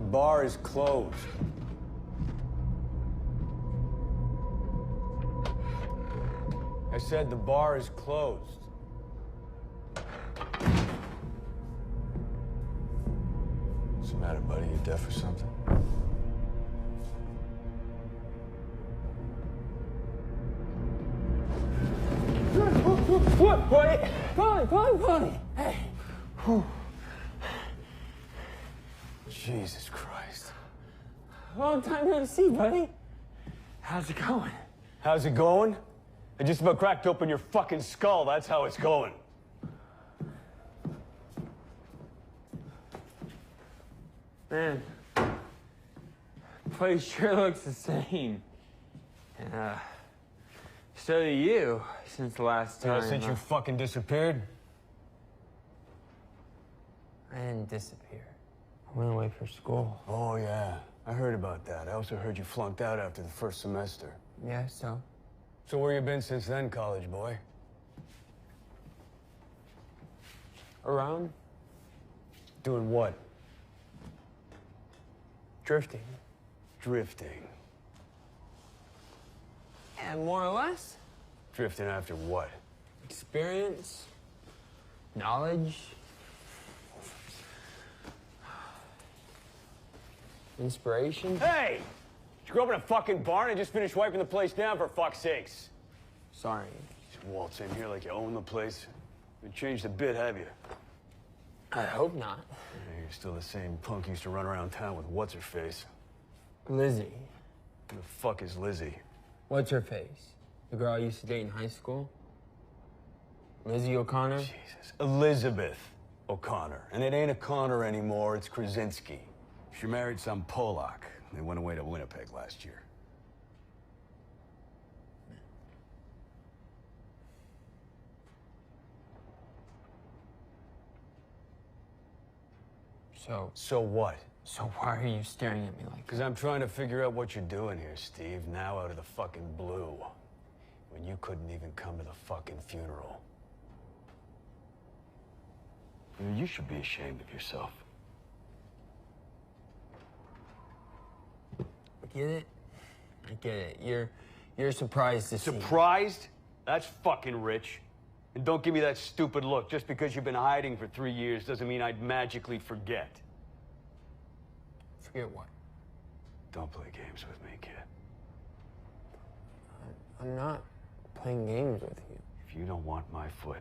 bar is closed. I said the bar is closed. What's the matter, buddy? You deaf or something? What, buddy? Buddy. Hey. Whew. Jesus Christ. Long time no see, buddy. How's it going? How's it going? I just about cracked open your fucking skull. That's how it's going. Man, the place sure looks the same. And, so do you, since the last time. Yeah, since you fucking disappeared? I didn't disappear. I went away for school. Oh, yeah. I heard about that. I also heard you flunked out after the first semester. Yeah, so? So where you been since then, college boy? Around? Doing what? Drifting. Drifting. Yeah, more or less. Drifting after what? Experience. Knowledge. Inspiration. Hey! Did you grow up in a fucking barn and just finished wiping the place down, for fuck's sakes? Sorry. Just waltz in here like you own the place. You changed a bit, have you? I hope not. Yeah, you're still the same punk used to run around town with what's-her-face. Lizzie. Who the fuck is Lizzie? What's her face? The girl I used to date in high school? Lizzie O'Connor? Jesus. Elizabeth O'Connor. And it ain't O'Connor anymore, it's Krasinski. She married some Polak. They went away to Winnipeg last year. So what? So why are you staring at me like that? Because I'm trying to figure out what you're doing here, Steve, now out of the fucking blue. When you couldn't even come to the fucking funeral. You should be ashamed of yourself. I get it. I get it. You're surprised to see. Surprised? That's fucking rich. And don't give me that stupid look. Just because you've been hiding for 3 years doesn't mean I'd magically forget. Forget what? Don't play games with me, kid. I'm not playing games with you. If you don't want my foot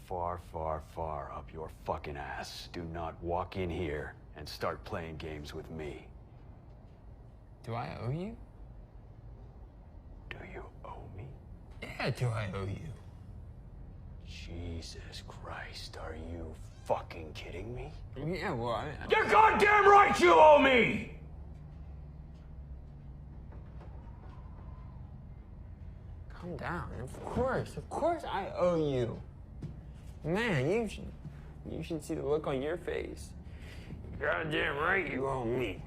far, far, far up your fucking ass, do not walk in here and start playing games with me. Do I owe you? Do you owe me? Yeah, do I owe you? Jesus Christ, are you fucking kidding me? Yeah, well, You're goddamn right you owe me! Calm down. Of course I owe you. Man, you should see the look on your face. Goddamn right you owe me.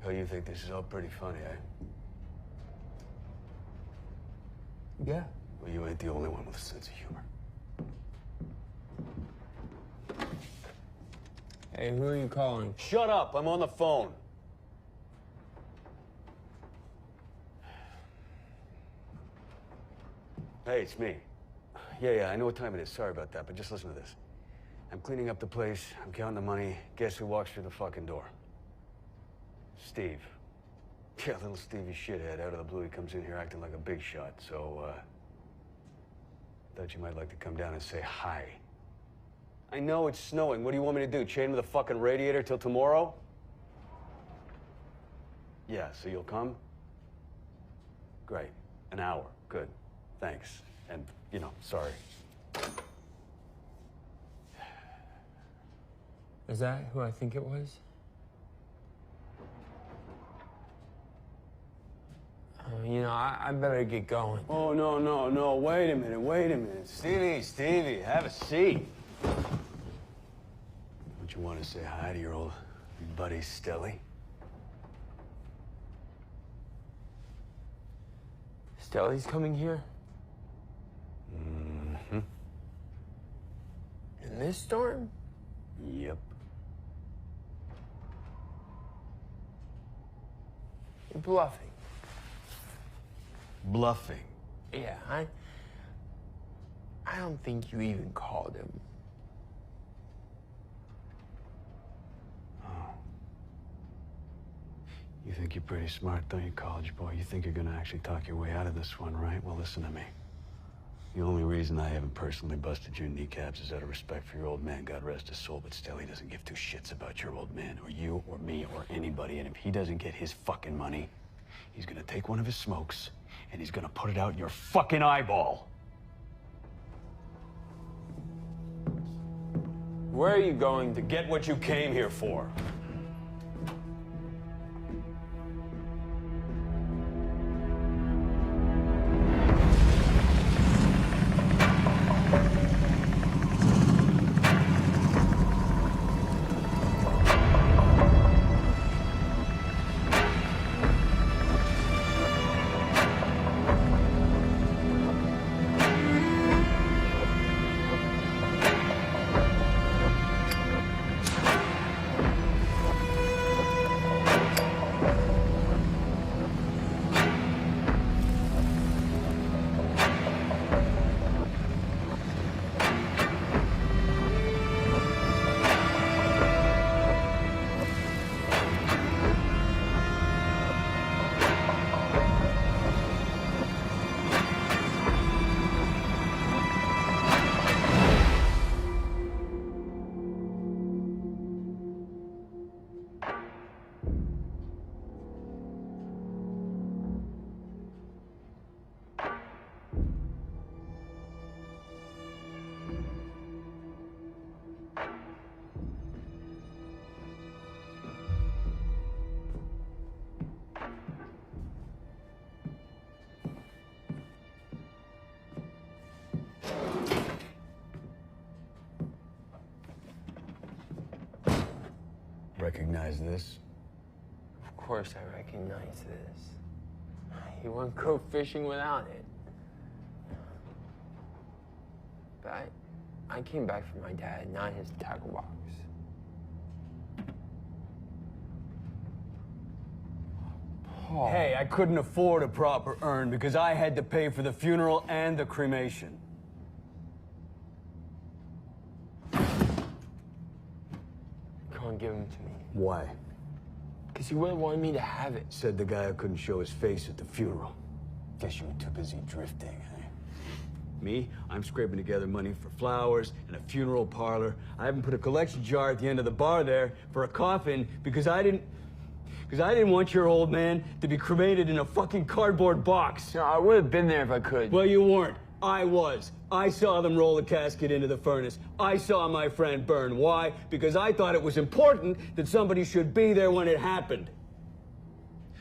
Oh, you think this is all pretty funny, eh? Yeah. Well, you ain't the only one with a sense of humor. Hey, who are you calling? Shut up, I'm on the phone. Hey, it's me. Yeah, I know what time it is. Sorry about that, but just listen to this. I'm cleaning up the place, I'm counting the money. Guess who walks through the fucking door? Steve. Yeah, little Stevie shithead. Out of the blue, he comes in here acting like a big shot, so, thought you might like to come down and say hi. I know it's snowing. What do you want me to do? Chain him to the fucking radiator till tomorrow? Yeah, so you'll come? Great. An hour. Good. Thanks. And, you know, sorry. Is that who I think it was? You know, I better get going. Oh, no. Wait a minute. Stevie, have a seat. Don't you want to say hi to your old buddy, Stelly? Stelly's coming here? Mm-hmm. In this storm? Yep. You're bluffing. Bluffing? Yeah, I don't think you even called him. Oh. You think you're pretty smart, don't you, college boy? You think you're gonna actually talk your way out of this one, right? Well, listen to me. The only reason I haven't personally busted your kneecaps is out of respect for your old man, God rest his soul, but still he doesn't give two shits about your old man, or you, or me, or anybody, and if he doesn't get his fucking money, he's gonna take one of his smokes, and he's gonna put it out in your fucking eyeball. Where are you going To get what you came here for. Recognize this? Of course I recognize this. You won't go fishing without it. But I came back from my dad, not his tackle box. Paul. Hey, I couldn't afford a proper urn because I had to pay for the funeral and the cremation. Come on, give him to me. Why? Because you wouldn't want me to have it. Said the guy who couldn't show his face at the funeral. Guess you were too busy drifting, eh? Me, I'm scraping together money for flowers and a funeral parlor. I haven't put a collection jar at the end of the bar there for a coffin because I didn't want your old man to be cremated in a fucking cardboard box. No, I would have been there if I could. Well, you weren't. I was. I saw them roll the casket into the furnace. I saw my friend burn. Why? Because I thought it was important that somebody should be there when it happened.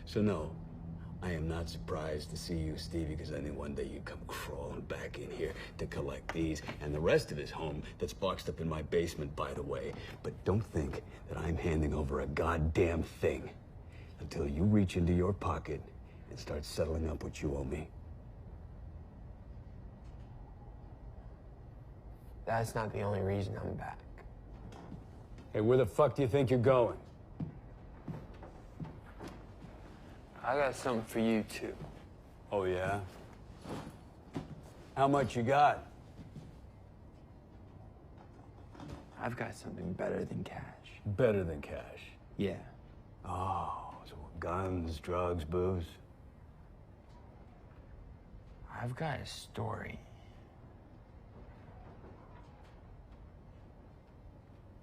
So no, I am not surprised to see you, Stevie, because I knew one day you'd come crawling back in here to collect these and the rest of his home that's boxed up in my basement, by the way. But don't think that I'm handing over a goddamn thing until you reach into your pocket and start settling up what you owe me. That's not the only reason I'm back. Hey, where the fuck do you think you're going? I got something for you, too. Oh, yeah? How much you got? I've got something better than cash. Better than cash. Yeah. Oh, so guns, drugs, booze? I've got a story.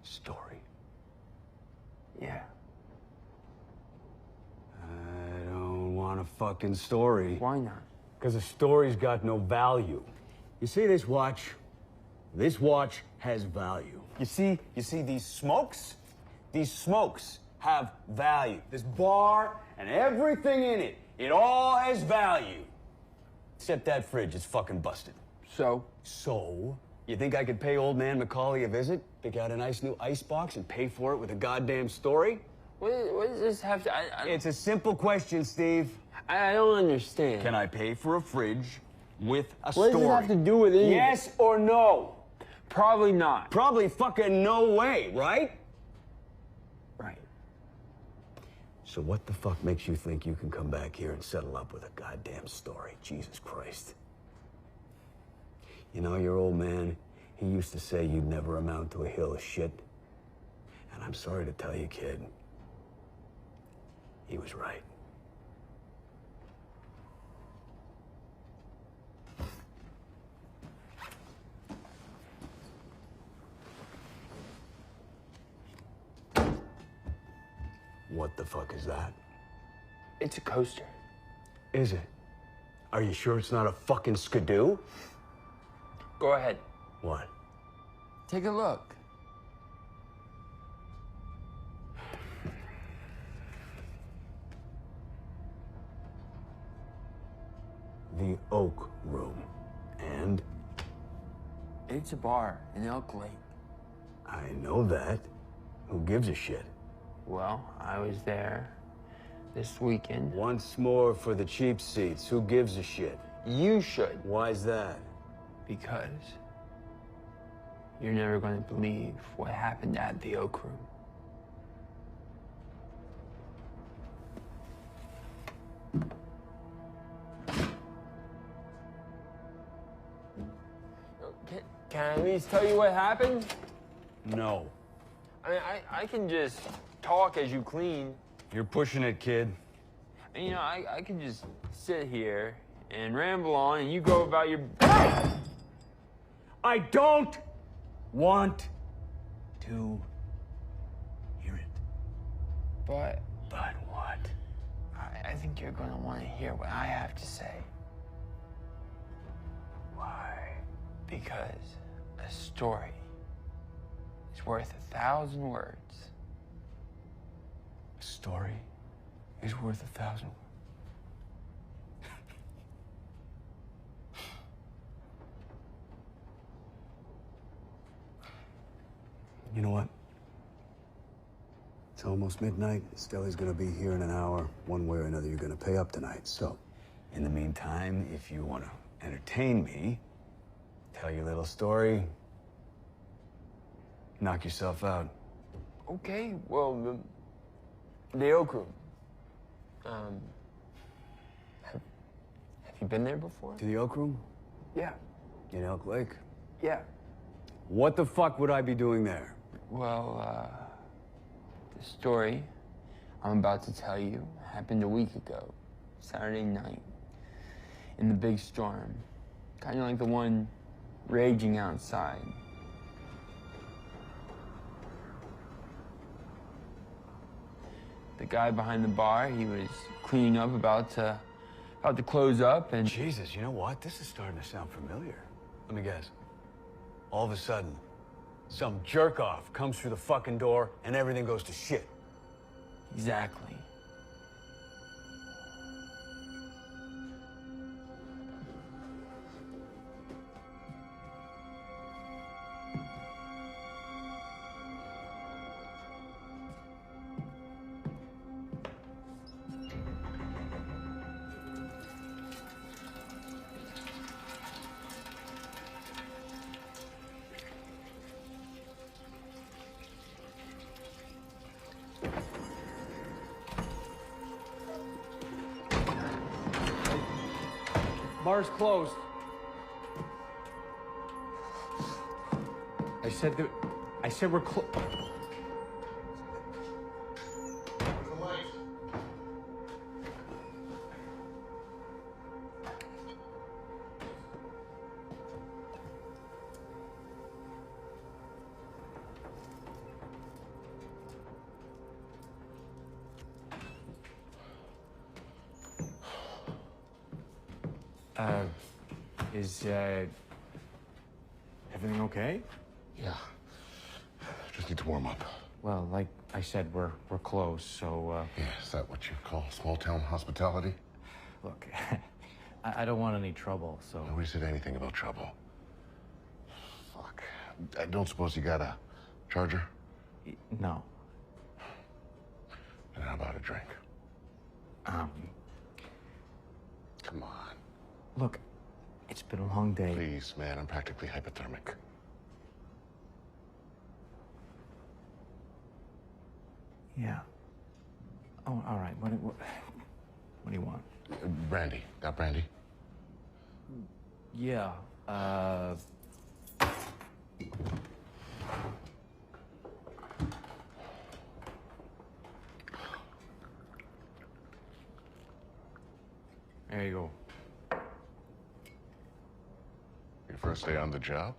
Story? Yeah. I don't want a fucking story. Why not? Because a story's got no value. You see this watch? This watch has value. You see these smokes? These smokes have value. This bar and everything in it, it all has value. Except that fridge, it's fucking busted. So? So? You think I could pay old man Macaulay a visit, pick out a nice new icebox, and pay for it with a goddamn story? What does this have to... It's a simple question, Steve. I don't understand. Can I pay for a fridge with a story? What does it have to do with anything? Yes or no? Probably not. Probably fucking no way, right? Right. So what the fuck makes you think you can come back here and settle up with a goddamn story? Jesus Christ. You know, your old man, he used to say you'd never amount to a hill of shit. And I'm sorry to tell you, kid, he was right. What the fuck is that? It's a coaster. Is it? Are you sure it's not a fucking skidoo? Go ahead. What? Take a look. The Oak Room. And? It's a bar in Elk Lake. I know that. Who gives a shit? Well, I was there this weekend. Once more for the cheap seats. Who gives a shit? You should. Why's that? Because you're never going to believe what happened at the Oak Room. Can I at least tell you what happened? No. I mean, I can just talk as you clean. You're pushing it, kid. And, you know, I can just sit here and ramble on and you go about your... I don't want to hear it. But what? I think you're going to want to hear what I have to say. Why? Because a story is worth 1,000 words. A story is worth 1,000 words. You know what? It's almost midnight. Stelly's gonna be here in an hour. One way or another, you're gonna pay up tonight. So, in the meantime, if you wanna entertain me, tell your little story, knock yourself out. Okay, well, the Oak Room. Have you been there before? To the Oak Room? Yeah. In Elk Lake? Yeah. What the fuck would I be doing there? Well, the story I'm about to tell you happened a week ago, Saturday night, in the big storm. Kind of like the one raging outside. The guy behind the bar, he was cleaning up, about to close up, and... Jesus, you know what? This is starting to sound familiar. Let me guess. All of a sudden, some jerk-off comes through the fucking door and everything goes to shit. Exactly. Bar's closed. I said we're closed. Is everything okay? Yeah. Just need to warm up. Well, like I said, we're close, so Yeah, is that what you call small-town hospitality? look, I don't want any trouble, so... Nobody said anything about trouble. Fuck. I don't suppose you got a charger? No. And how about a drink? Um, Come on. look, it's been a long day. Please, man, I'm practically hypothermic. Yeah. Oh, all right. What do you want? Brandy. Got brandy? Yeah. There you go. Your first day on the job?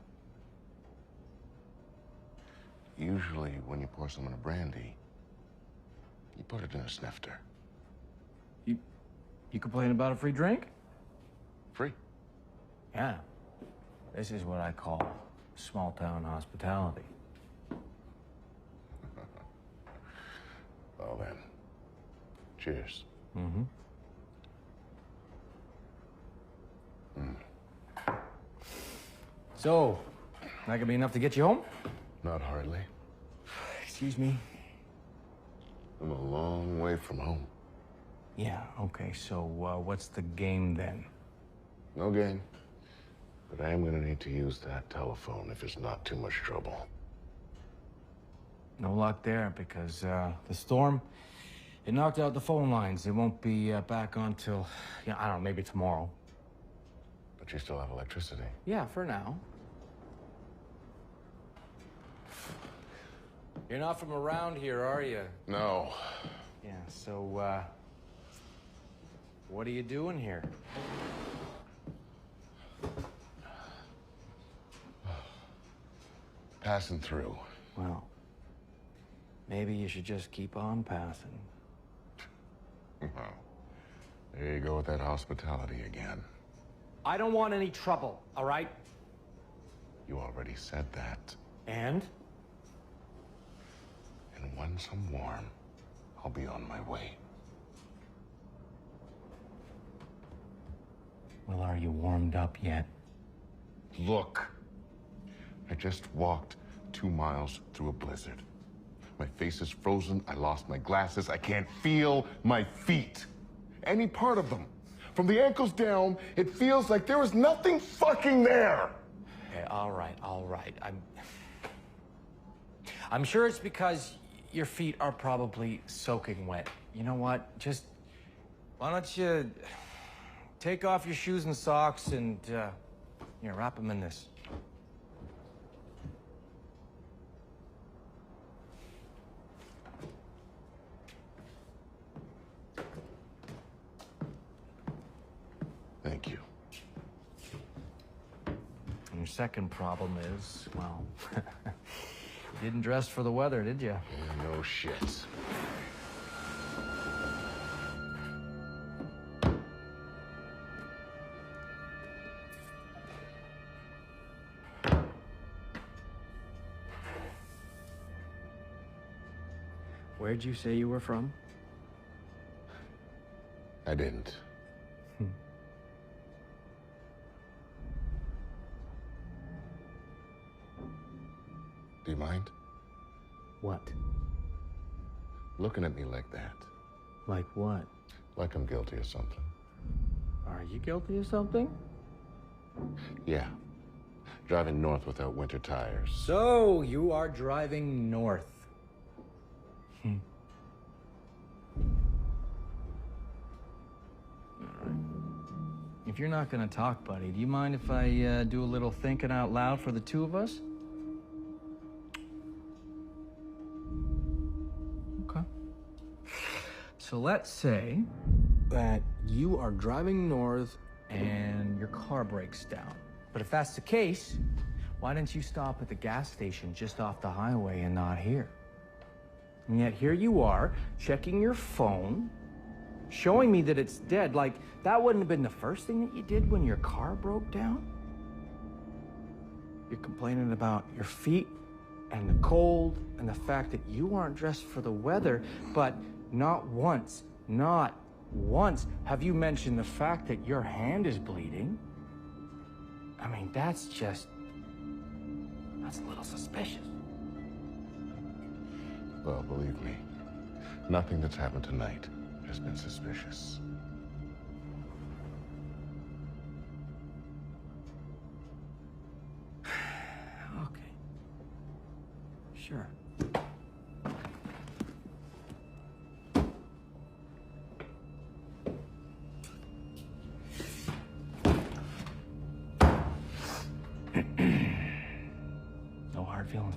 Usually, when you pour someone a brandy, you put it in a snifter. You complain about a free drink? Free. Yeah. This is what I call small town hospitality. Well then, cheers. Mm-hmm. So, that could be enough to get you home? Not hardly. Excuse me? I'm a long way from home. Yeah, okay, so what's the game then? No game. But I am gonna need to use that telephone if it's not too much trouble. No luck there, because the storm, it knocked out the phone lines. They won't be back on till, yeah, I don't know, maybe tomorrow. But you still have electricity. Yeah, for now. You're not from around here, are you? No. Yeah, so, what are you doing here? Passing through. Well, maybe you should just keep on passing. Well, there you go with that hospitality again. I don't want any trouble, all right? You already said that. And? And once I'm warm, I'll be on my way. Well, are you warmed up yet? Look, I just walked 2 miles through a blizzard. My face is frozen, I lost my glasses, I can't feel my feet. Any part of them. From the ankles down, it feels like there is nothing fucking there. Okay, all right. I'm sure it's because your feet are probably soaking wet. You know what? Just, why don't you take off your shoes and socks and, here, wrap them in this. Thank you. And your second problem is, well, you didn't dress for the weather, did you? No shit. Where'd you say you were from? I didn't. Do you mind? What? Looking at me like that. Like what? Like I'm guilty of something. Are you guilty of something? Yeah. Driving north without winter tires. So, you are driving north. If you're not gonna talk, buddy, do you mind if I do a little thinking out loud for the two of us? Okay. So let's say that you are driving north and your car breaks down. But if that's the case, why didn't you stop at the gas station just off the highway and not here? And yet here you are, checking your phone, showing me that it's dead. Like, that wouldn't have been the first thing that you did when your car broke down? You're complaining about your feet and the cold and the fact that you aren't dressed for the weather, but not once have you mentioned the fact that your hand is bleeding. I mean, that's a little suspicious. Well, believe me, nothing that's happened tonight has been suspicious. Okay. Sure.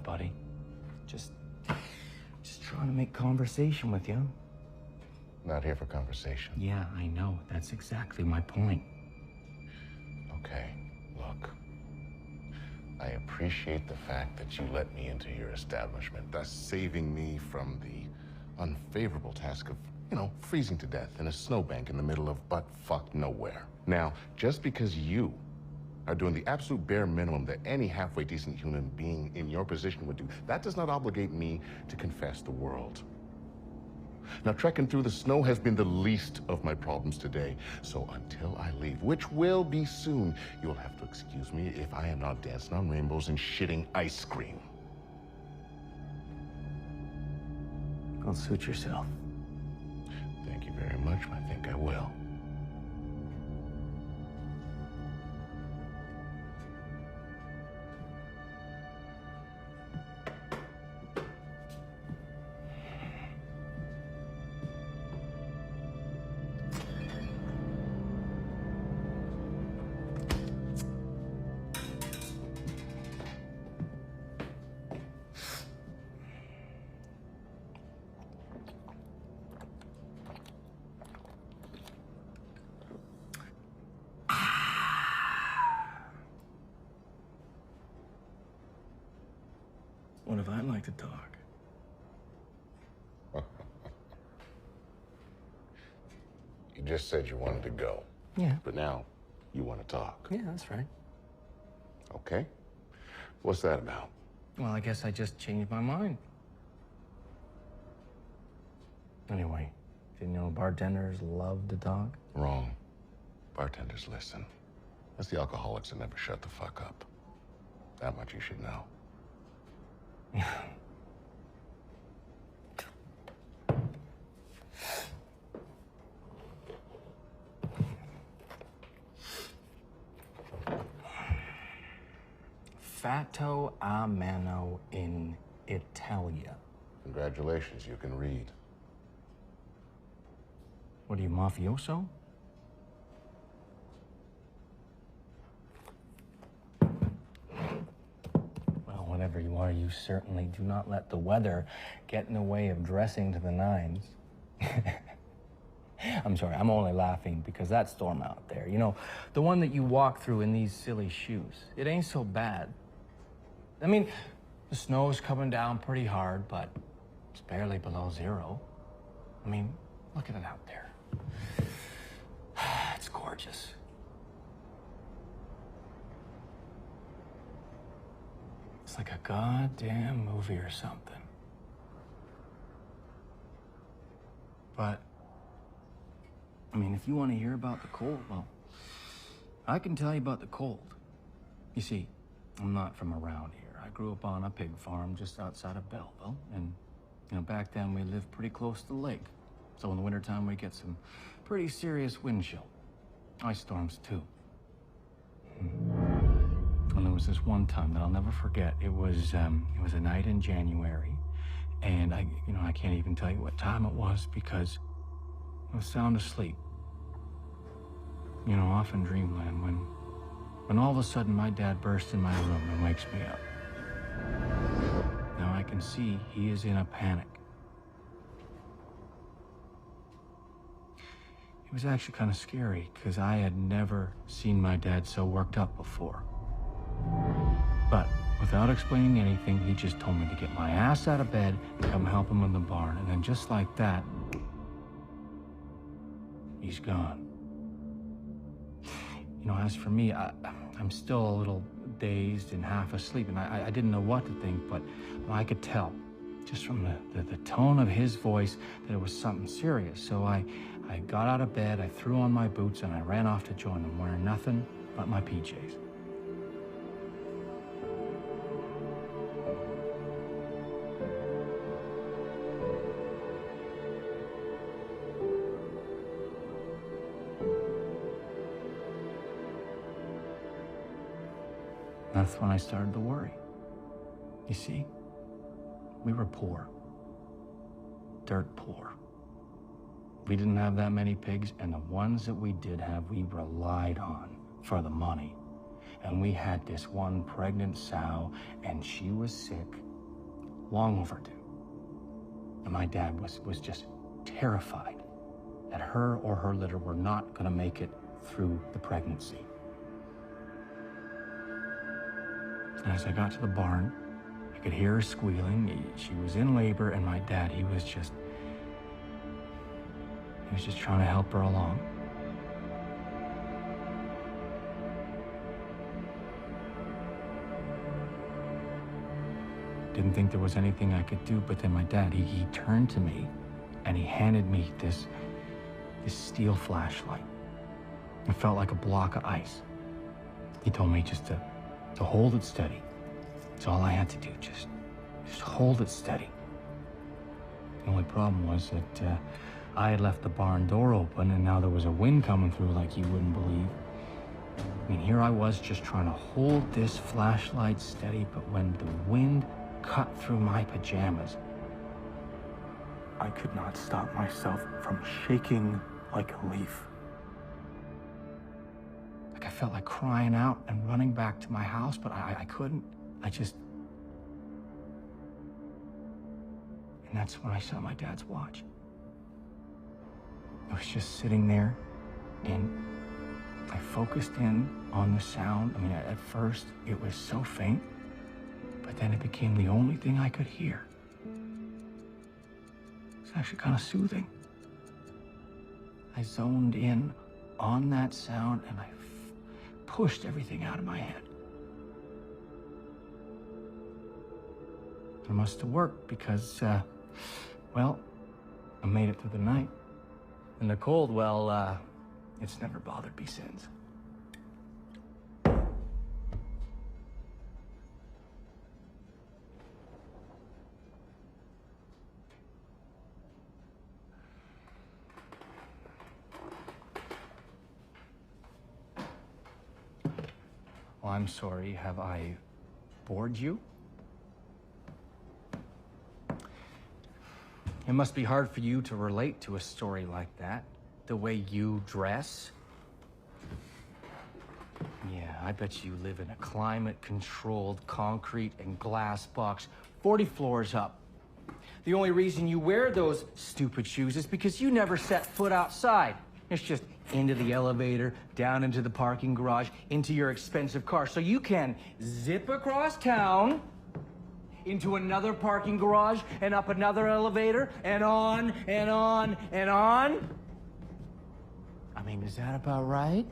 buddy. Just trying to make conversation with you. Not here for conversation. Yeah, I know. That's exactly my point. Okay, look. I appreciate the fact that you let me into your establishment, thus saving me from the unfavorable task of, freezing to death in a snowbank in the middle of butt-fuck nowhere. Now, just because you are doing the absolute bare minimum that any halfway decent human being in your position would do, that does not obligate me to confess the world. Now, trekking through the snow has been the least of my problems today. So until I leave, which will be soon, you'll have to excuse me if I am not dancing on rainbows and shitting ice cream. Don't suit yourself. Thank you very much. I think I will. What if I'd like to talk? You just said you wanted to go. Yeah. But now you want to talk. Yeah, that's right. Okay. What's that about? Well, I guess I just changed my mind. Anyway, didn't you know bartenders love to talk? Wrong. Bartenders listen. That's the alcoholics that never shut the fuck up. That much you should know. Fatto a mano in Italia. Congratulations, you can read. What are you, mafioso? Well, whatever you are, you certainly do not let the weather get in the way of dressing to the nines. I'm sorry, I'm only laughing because that storm out there, the one that you walk through in these silly shoes, it ain't so bad. I mean, the snow's coming down pretty hard, but it's barely below zero. I mean, look at it out there. It's gorgeous. It's like a goddamn movie or something. But, I mean, if you want to hear about the cold, well, I can tell you about the cold. You see, I'm not from around here. I grew up on a pig farm just outside of Belleville, and, back then we lived pretty close to the lake. So in the wintertime, we get some pretty serious wind chill. Ice storms, too. And there was this one time that I'll never forget. It was a night in January, and I can't even tell you what time it was because I was sound asleep. Off in dreamland when all of a sudden my dad bursts in my room and wakes me up. Now I can see he is in a panic. It was actually kind of scary because I had never seen my dad so worked up before. But without explaining anything, he just told me to get my ass out of bed and come help him in the barn. And then just like that, he's gone. As for me, I'm still a little dazed and half asleep, and I didn't know what to think, but I could tell just from the tone of his voice that it was something serious. So I got out of bed, I threw on my boots, and I ran off to join him, wearing nothing but my PJs. That's when I started to worry. You see, we were poor. Dirt poor. We didn't have that many pigs, and the ones that we did have, we relied on for the money. And we had this one pregnant sow, and she was sick, long overdue. And my dad was just terrified that her or her litter were not going to make it through the pregnancy. And as I got to the barn, I could hear her squealing. She was in labor, and my dad, he was just trying to help her along. Didn't think there was anything I could do, but then my dad, he turned to me and he handed me this steel flashlight. It felt like a block of ice. He told me just to hold it steady. That's all I had to do, just hold it steady. The only problem was that I had left the barn door open and now there was a wind coming through like you wouldn't believe. I mean, here I was just trying to hold this flashlight steady, but when the wind cut through my pajamas, I could not stop myself from shaking like a leaf. Like I felt like crying out and running back to my house, but I couldn't. And that's when I saw my dad's watch. I was just sitting there, and I focused in on the sound. I mean, at first, it was so faint, but then it became the only thing I could hear. It's actually kind of soothing. I zoned in on that sound, and I pushed everything out of my head. It must have worked because, well, I made it through the night. And the cold, well, it's never bothered me since. Well, I'm sorry. Have I bored you? It must be hard for you to relate to a story like that, the way you dress. Yeah, I bet you live in a climate-controlled concrete and glass box 40 floors up. The only reason you wear those stupid shoes is because you never set foot outside. It's just into the elevator, down into the parking garage, into your expensive car. So you can zip across town, into another parking garage, and up another elevator, and on, and on, and on. I mean, is that about right?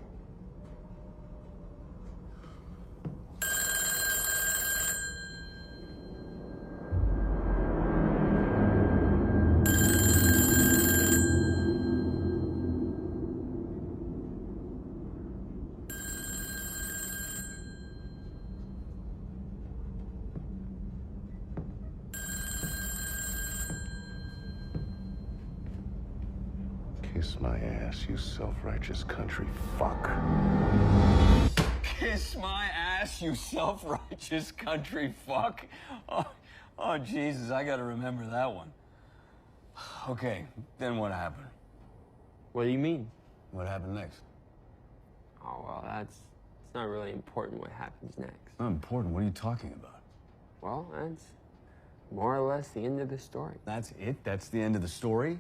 Kiss my ass, you self-righteous country fuck. Kiss my ass, you self-righteous country fuck. Oh, Jesus, I gotta remember that one. Okay, then what happened? What do you mean? What happened next? Oh, well, it's not really important what happens next. Not important. What are you talking about? Well, that's more or less the end of the story. That's it? That's the end of the story?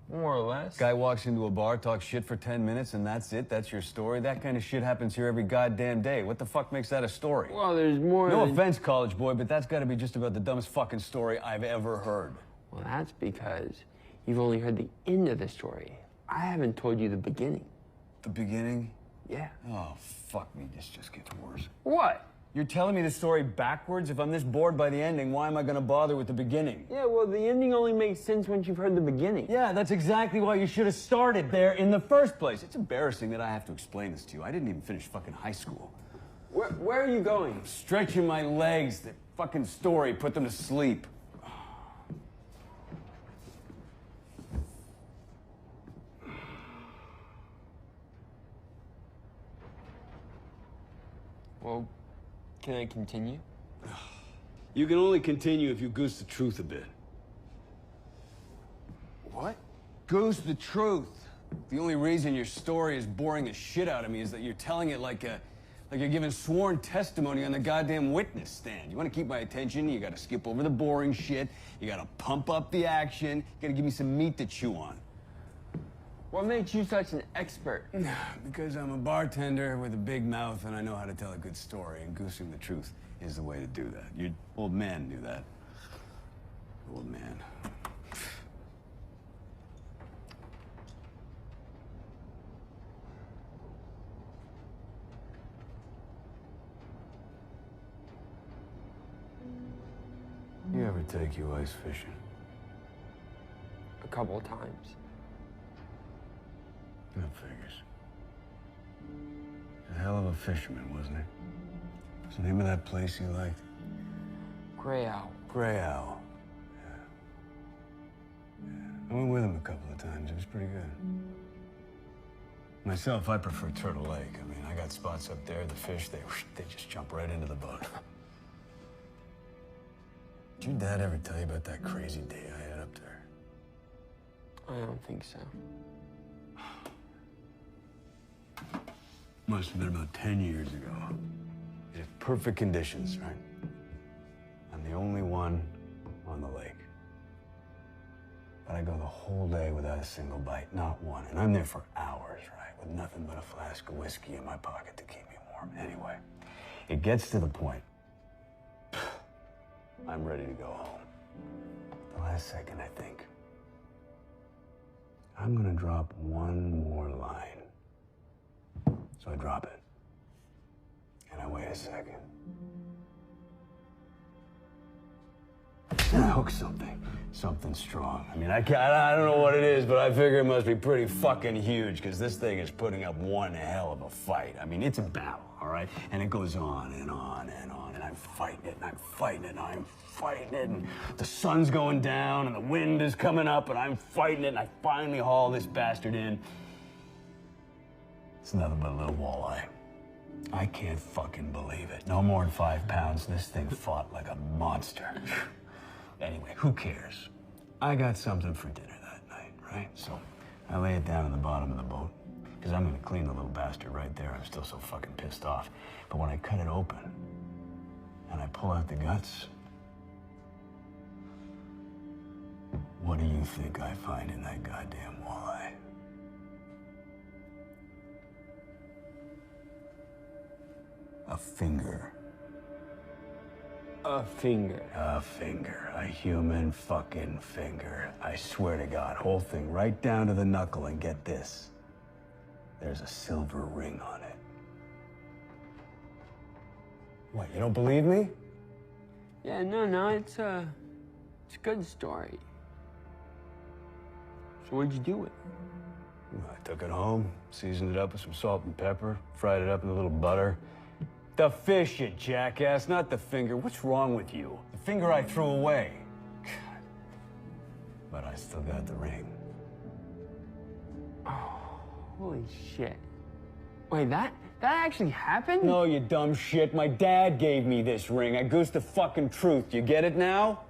More or less. Guy walks into a bar, talks shit for 10 minutes, and that's it? That's your story? That kind of shit happens here every goddamn day. What the fuck makes that a story? Well, there's more No than... offense, college boy, but that's gotta be just about the dumbest fucking story I've ever heard. Well, that's because you've only heard the end of the story. I haven't told you the beginning. The beginning? Yeah. Oh, fuck me, this just gets worse. What? You're telling me the story backwards? If I'm this bored by the ending, why am I gonna bother with the beginning? Yeah, well, the ending only makes sense once you've heard the beginning. Yeah, that's exactly why you should have started there in the first place. It's embarrassing that I have to explain this to you. I didn't even finish fucking high school. Where are you going? Stretching my legs. The fucking story put them to sleep. Well, can I continue? You can only continue if you goose the truth a bit. What? Goose the truth. The only reason your story is boring the shit out of me is that you're telling it like Like you're giving sworn testimony on the goddamn witness stand. You want to keep my attention, you gotta skip over the boring shit, you gotta pump up the action, you gotta give me some meat to chew on. What makes you such an expert? Because I'm a bartender with a big mouth and I know how to tell a good story, and goosing the truth is the way to do that. Your old man knew that. Old man. You ever take you ice fishing? A couple of times. That figures. A hell of a fisherman, wasn't he? What's the name of that place you liked? Gray Owl. Gray Owl. Yeah. I went with him a couple of times. It was pretty good. Myself, I prefer Turtle Lake. I mean, I got spots up there. The fish, they just jump right into the boat. Did your dad ever tell you about that crazy day I had up there? I don't think so. Must have been about 10 years ago. It had perfect conditions, right? I'm the only one on the lake. But I go the whole day without a single bite, not one. And I'm there for hours, right? With nothing but a flask of whiskey in my pocket to keep me warm. Anyway, it gets to the point. I'm ready to go home. The last second, I think, I'm gonna drop one more line. So I drop it. And I wait a second. And I hook something strong. I mean, I don't know what it is, but I figure it must be pretty fucking huge, because this thing is putting up one hell of a fight. I mean, it's a battle, all right? And it goes on and on and on, and I'm fighting it, and I'm fighting it, and I'm fighting it, and the sun's going down, and the wind is coming up, and I'm fighting it, and I finally haul this bastard in. It's nothing but a little walleye. I can't fucking believe it. No more than 5 pounds. This thing fought like a monster. Anyway, who cares? I got something for dinner that night, right? So I lay it down in the bottom of the boat, because I'm gonna clean the little bastard right there. I'm still so fucking pissed off. But when I cut it open and I pull out the guts, what do you think I find in that goddamn walleye? A finger. A finger. A finger. A human fucking finger. I swear to God, whole thing right down to the knuckle, and get this. There's a silver ring on it. What, you don't believe me? Yeah, no, it's a good story. So what'd you do with it? I took it home, seasoned it up with some salt and pepper, fried it up in a little butter. The fish, you jackass, not the finger. What's wrong with you? The finger I threw away. God. But I still got the ring. Oh, holy shit. Wait, that actually happened? No, you dumb shit. My dad gave me this ring. I goosed the fucking truth. You get it now?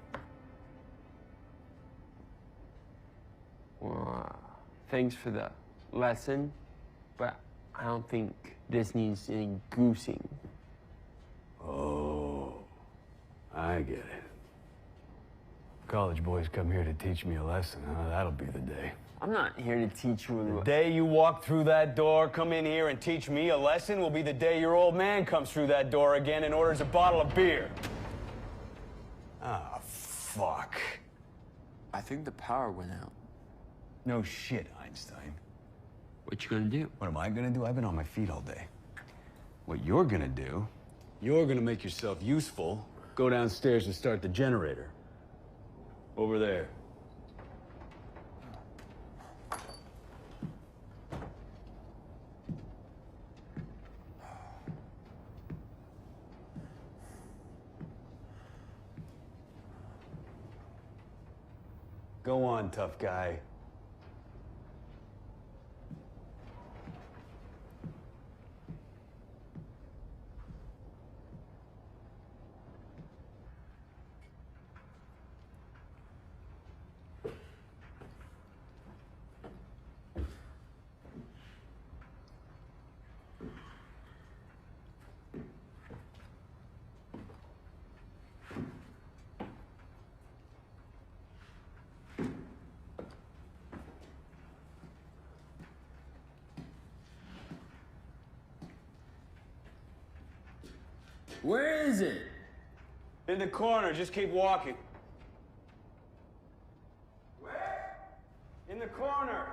Well, thanks for the lesson, but I don't think this needs any goosing. Oh, I get it. College boys come here to teach me a lesson, huh? That'll be the day. I'm not here to teach you. The day you walk through that door, come in here and teach me a lesson will be the day your old man comes through that door again and orders a bottle of beer. Ah, fuck. I think the power went out. No shit, Einstein. What you gonna do? What am I gonna do? I've been on my feet all day. What you're gonna do, you're gonna make yourself useful, go downstairs and start the generator. Over there. Go on, tough guy. Where is it? In the corner, just keep walking. Where? In the corner.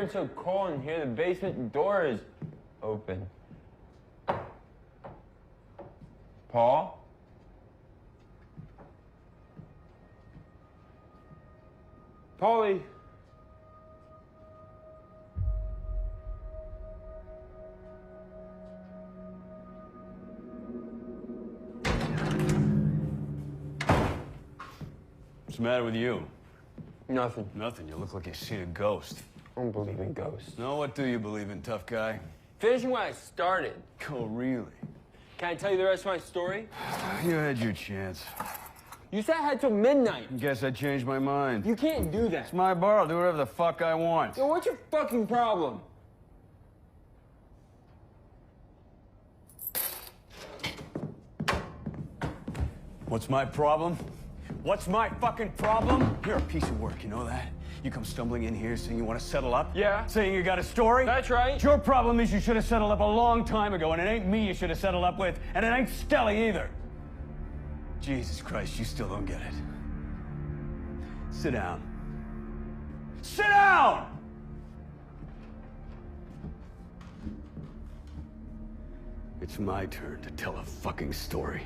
It's so cold in here, the basement door is open. Paul? Paulie? What's the matter with you? Nothing. Nothing. You look like you've seen a ghost. I don't believe in ghosts. No, what do you believe in, tough guy? Finishing what I started. Oh, really? Can I tell you the rest of my story? You had your chance. You said I had till midnight. Guess I changed my mind. You can't do that. It's my bar. I'll do whatever the fuck I want. Yo, what's your fucking problem? What's my problem? What's my fucking problem? You're a piece of work, you know that? You come stumbling in here saying you want to settle up? Yeah. Saying you got a story? That's right. Your problem is you should have settled up a long time ago, and it ain't me you should have settled up with, and it ain't Stella either. Jesus Christ, you still don't get it. Sit down. Sit down! It's my turn to tell a fucking story.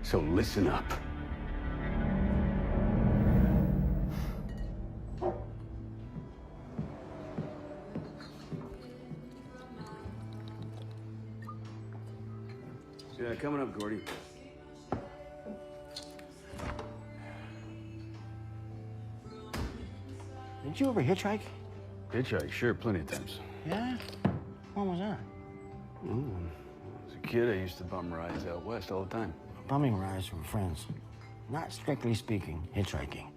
So listen up. Yeah, coming up, Gordy. Did you ever hitchhike? Hitchhike, sure, plenty of times. Yeah? When was that? As a kid, I used to bum rides out west all the time. Bumming rides with friends. Not strictly speaking, hitchhiking.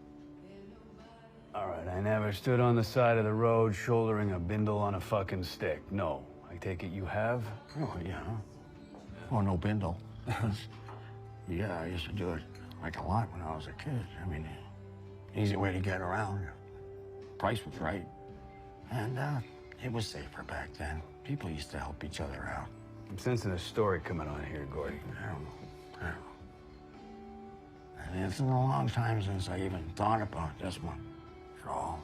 All right, I never stood on the side of the road shouldering a bindle on a fucking stick. No. I take it you have? Oh, yeah. Oh, no bindle. Yeah, I used to do it like a lot when I was a kid. I mean, easy way to get around. Price was right. And it was safer back then. People used to help each other out. I'm sensing a story coming on here, Gordy. I don't know. And it's been a long time since I even thought about this one at all.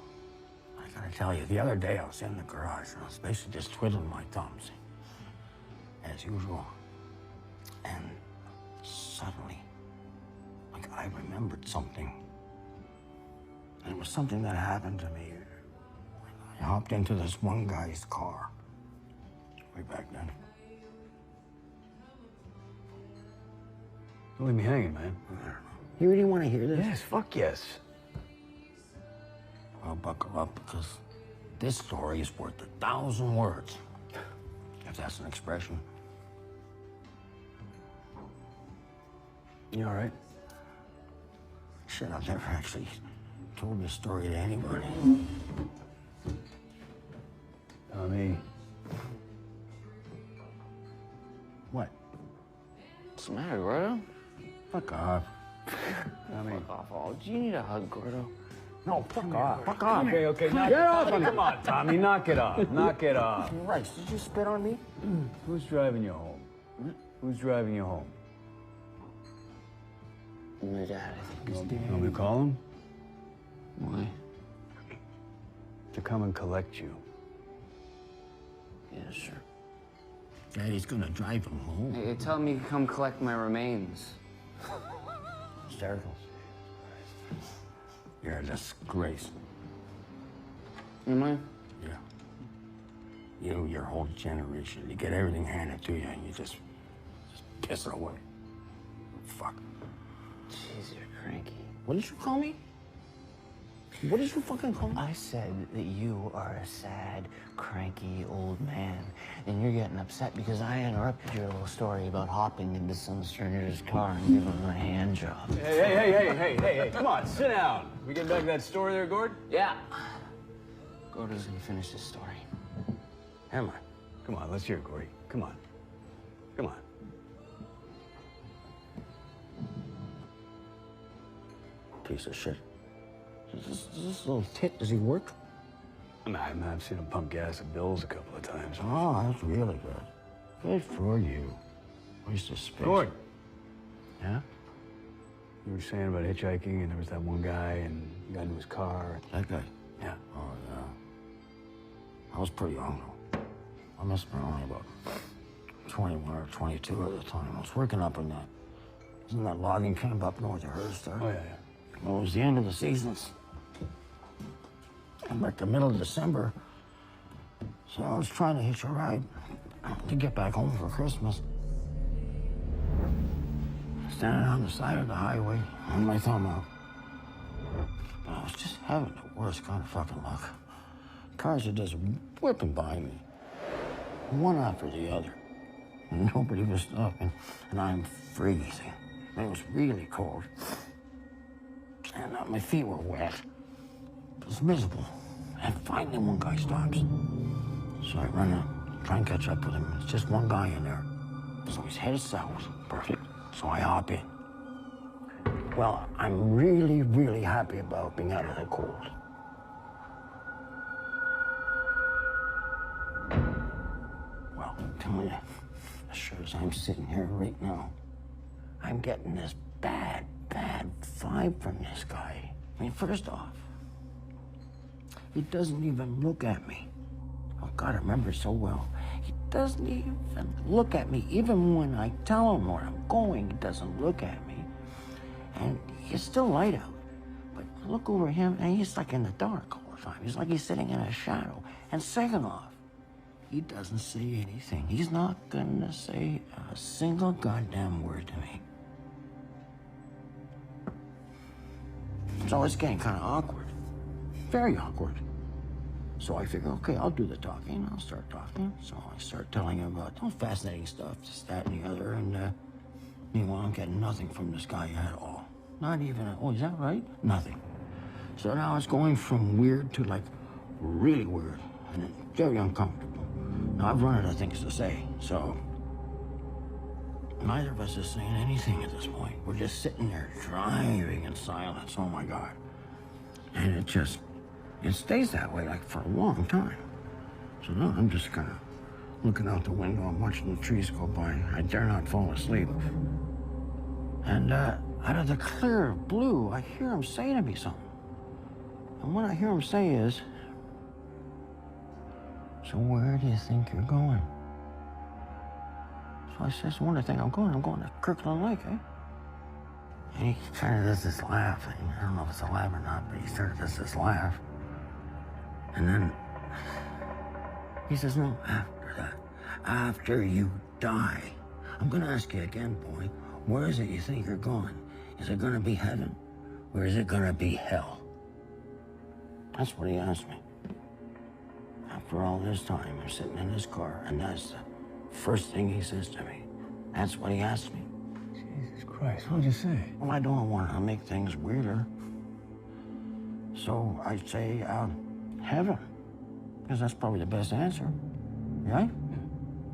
I gotta tell you, the other day I was in the garage. I was basically just twiddling my thumbs, as usual. And suddenly, like I remembered something. And it was something that happened to me. I hopped into this one guy's car. Way back then. Don't leave me hanging, man. You really want to hear this? Yes, fuck yes. Well, buckle up, because this story is worth 1,000 words. If that's an expression. You all right? Shit, I've never actually told this story to anybody. Me. What? What's the matter, Gordo? Fuck off. Fuck off. Oh, do you need a hug, Gordo? No, fuck off. Fuck off. Okay, knock it off. Come on, Tommy, knock it off. Knock it off. You're right. Did you spit on me? Who's driving you home? Who's driving you home? My dad, I think, is dead. Want me to call him? Why? To come and collect you. Yeah, sure. Daddy's gonna drive him home. Hey, tell him you can come collect my remains. Hysterical. You're a disgrace. Am I? Yeah. You, your whole generation, you get everything handed to you and you just piss it away. Fuck. Jeez, you're cranky. What did you call me? What did you fucking call me? I said that you are a sad, cranky old man, and you're getting upset because I interrupted your little story about hopping into some stranger's car and giving him a hand job. Hey, come on, sit down. We getting back to that story there, Gord? Yeah. Gordo's gonna finish this story. Am I? Come on, let's hear it, Gordy. Come on. Come on. Piece of shit. Does this little tit, does he work? I mean, I've seen him pump gas at Bill's a couple of times. Oh, that's really good. Good for you. Waste of space. Gord. Yeah? You were saying about hitchhiking, and there was that one guy, and he got into his car. That guy? Yeah. Oh, yeah. I was pretty young, though. I must have been only about 21 or 22 at the time. I was working up in that, isn't that logging camp up north of Hearst? Oh, yeah. Well, it was the end of the seasons. I'm like the middle of December. So I was trying to hitch a ride to get back home for Christmas. Standing on the side of the highway, on my thumb out. But I was just having the worst kind of fucking luck. Cars are just whipping by me, one after the other. And nobody was stopping, and I'm freezing. And it was really cold. And my feet were wet. It was miserable. And finally one guy stops. So I run up, try and catch up with him. It's just one guy in there. So he's headed south. Perfect. So I hop in. Well, I'm really, really happy about being out of the cold. Well, tell you, as sure as I'm sitting here right now, I'm getting this bad vibe from this guy. I mean, first off, he doesn't even look at me. Oh, God, I remember so well. He doesn't even look at me. Even when I tell him where I'm going, he doesn't look at me. And it's still light out. But I look over him, and he's like in the dark all the time. He's like he's sitting in a shadow. And second off, he doesn't say anything. He's not gonna say a single goddamn word to me. So it's getting kind of awkward. Very awkward. So I figure, okay, I'll do the talking. I'll start talking. So I start telling him about fascinating stuff, this, that, and the other. And meanwhile, I'm getting nothing from this guy at all. Not even, oh, is that right? Nothing. So now it's going from weird to like really weird and very uncomfortable. Now I've run out of things to say, so neither of us is saying anything at this point. We're just sitting there driving in silence. Oh my God. And it stays that way like for a long time. So now I'm just kind of looking out the window. I'm watching the trees go by. I dare not fall asleep. And out of the clear blue, I hear him say to me something. And what I hear him say is, so where do you think you're going? So I says, where do you think I'm going? I'm going to Kirkland Lake, eh? And he kind of does this laugh. I don't know if it's a laugh or not, but he sort of does this laugh. And then he says, no, after that, after you die, I'm going to ask you again, boy, where is it you think you're going? Is it going to be heaven or is it going to be hell? That's what he asked me. After all this time, I'm sitting in his car, and that's the first thing he says to me. That's what he asked me. Jesus Christ, what'd you say? Well, I don't want to make things weirder. So I say, heaven, because that's probably the best answer, right?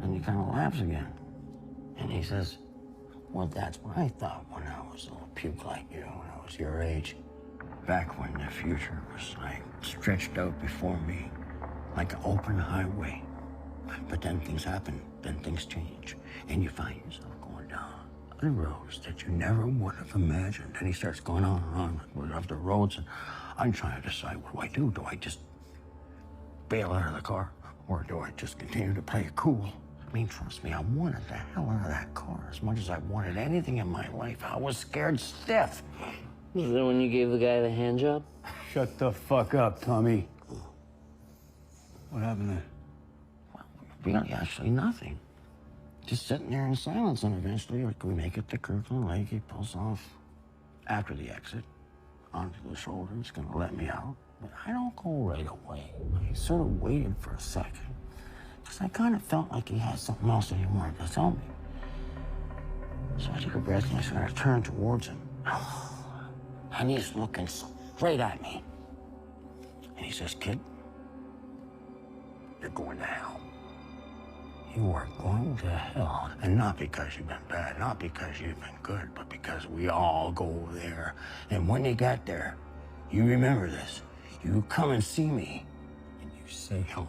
And he kind of laughs again. And he says, well, that's what I thought when I was a little puke like you, when I was your age. Back when the future was like stretched out before me, like an open highway. But then things happen, then things change, and you find yourself going down other roads that you never would have imagined. And he starts going on and on with other roads, and I'm trying to decide, what do I do? Do I just bail out of the car, or do I just continue to play it cool? I mean, trust me, I wanted the hell out of that car as much as I wanted anything in my life. I was scared stiff. Was that when you gave the guy the hand job? Shut the fuck up, Tommy. What happened there? Well, really, actually nothing. Just sitting there in silence, and eventually, like, we make it to Kirkland Lake. He pulls off after the exit onto the shoulder. He's gonna let me out, but I don't go right away. I sort of waited for a second, because I kind of felt like he had something else that he wanted to tell me. So I took a breath and I sort of turned towards him. And he's looking straight at me. And he says, kid, you're going to hell. You are going to hell. And not because you've been bad, not because you've been good, but because we all go there. And when you get there, you remember this. You come and see me, and you say hello.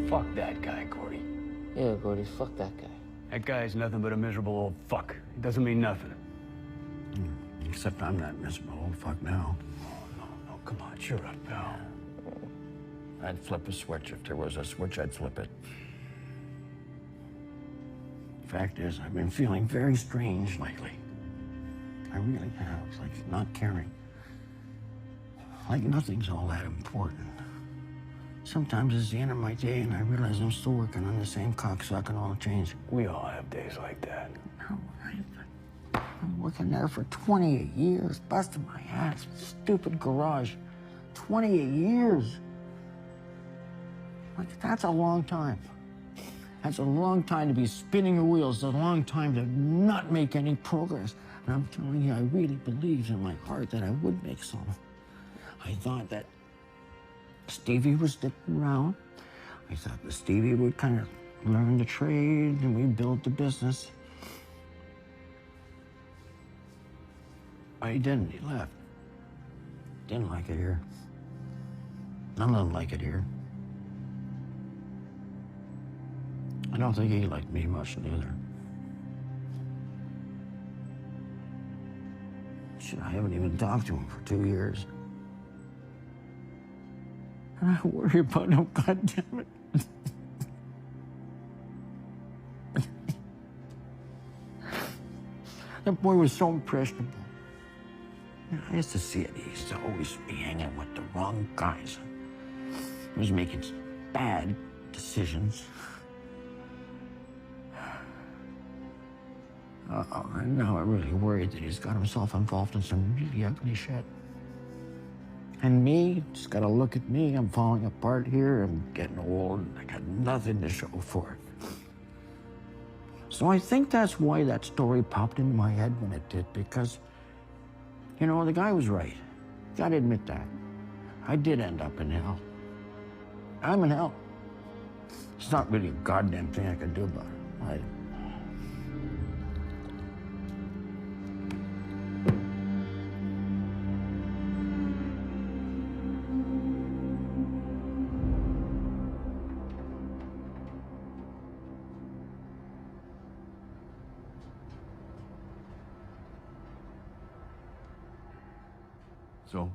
Fuck that guy, Gordy. Yeah, Gordy, fuck that guy. That guy's nothing but a miserable old fuck. He doesn't mean nothing. Except I'm not miserable old fuck now. Oh, no, come on, cheer up, pal. I'd flip a switch. If there was a switch, I'd flip it. Fact is, I've been feeling very strange lately. I really have. It's like not caring. Like nothing's all that important. Sometimes it's the end of my day and I realize I'm still working on the same cocksucking oil change. We all have days like that. No, I've been working there for 28 years, busting my ass, stupid garage. 28 years. Like, that's a long time. That's a long time to be spinning your wheels, a long time to not make any progress. And I'm telling you, I really believed in my heart that I would make some. I thought that Stevie was sticking around. I thought that Stevie would kind of learn the trade and we'd build the business. But he didn't. He left. Didn't like it here. None of them like it here. I don't think he liked me much neither. Shit, I haven't even talked to him for 2 years. And I worry about him, goddammit. That boy was so impressionable. I used to see it. He used to always be hanging with the wrong guys. He was making bad decisions. And now I'm really worried that he's got himself involved in some really ugly shit. And me, just gotta look at me. I'm falling apart here. I'm getting old. I got nothing to show for it. So I think that's why that story popped into my head when it did, because, you know, the guy was right. Gotta admit that. I did end up in hell. I'm in hell. There's not really a goddamn thing I can do about it. So,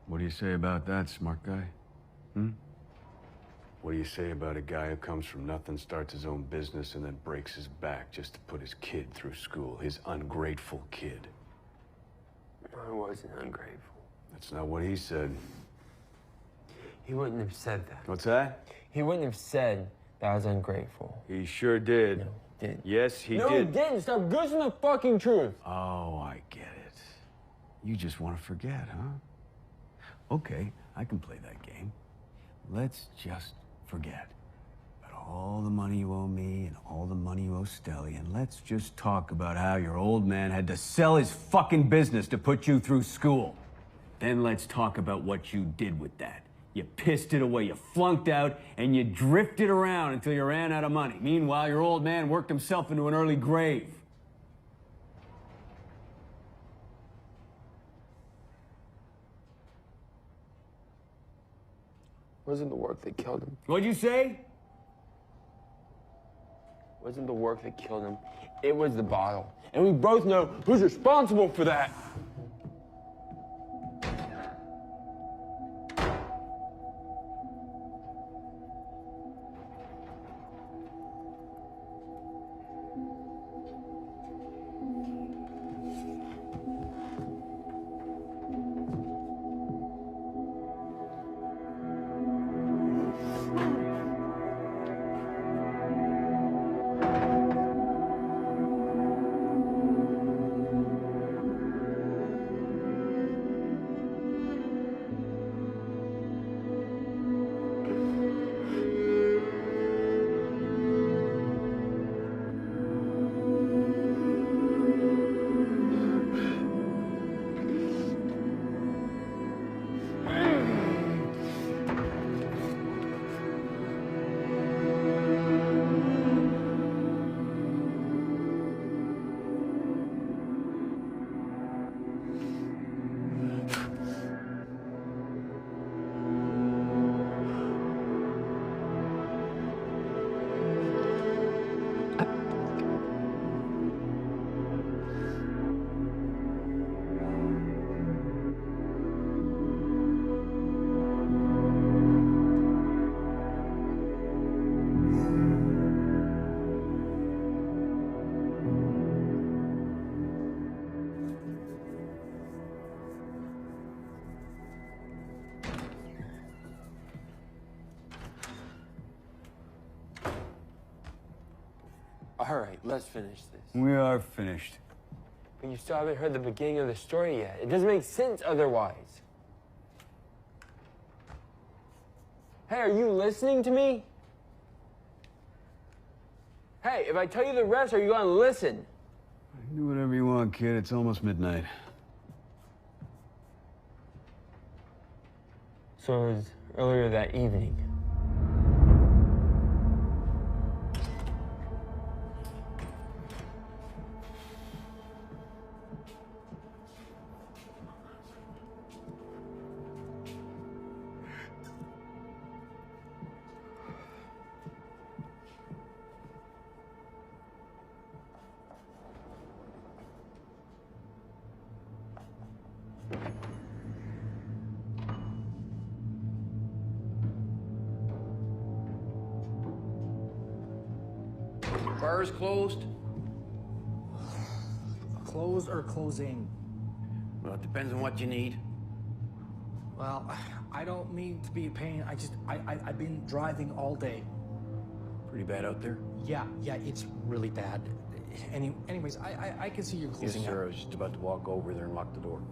what do you say about that, smart guy? What do you say about a guy who comes from nothing, starts his own business, and then breaks his back just to put his kid through school? His ungrateful kid. I wasn't ungrateful. That's not what he said. He wouldn't have said that. What's that? He wouldn't have said that I was ungrateful. He sure did. No, he didn't. Yes, he No, did. he didn't. Stop goosing the fucking truth. Oh, I get it. You just want to forget, huh? Okay, I can play that game. Let's just forget about all the money you owe me and all the money you owe Stelly, and let's just talk about how your old man had to sell his fucking business to put you through school. Then let's talk about what you did with that. You pissed it away, you flunked out, and you drifted around until you ran out of money. Meanwhile, your old man worked himself into an early grave. Wasn't the work that killed him. What'd you say? Wasn't the work that killed him. It was the bottle. And we both know who's responsible for that. All right, let's finish this. We are finished. But you still haven't heard the beginning of the story yet. It doesn't make sense otherwise. Hey, are you listening to me? Hey, if I tell you the rest, are you gonna listen? Do whatever you want, kid. It's almost midnight. So it was earlier that evening. Bar is closed. Closed or closing? Well, it depends on what you need. Well, I don't mean to be a pain. I've been driving all day. Pretty bad out there? Yeah, it's really bad. Anyways, I can see you're Yes, closing sir. I out. was just about to walk over there and lock the door.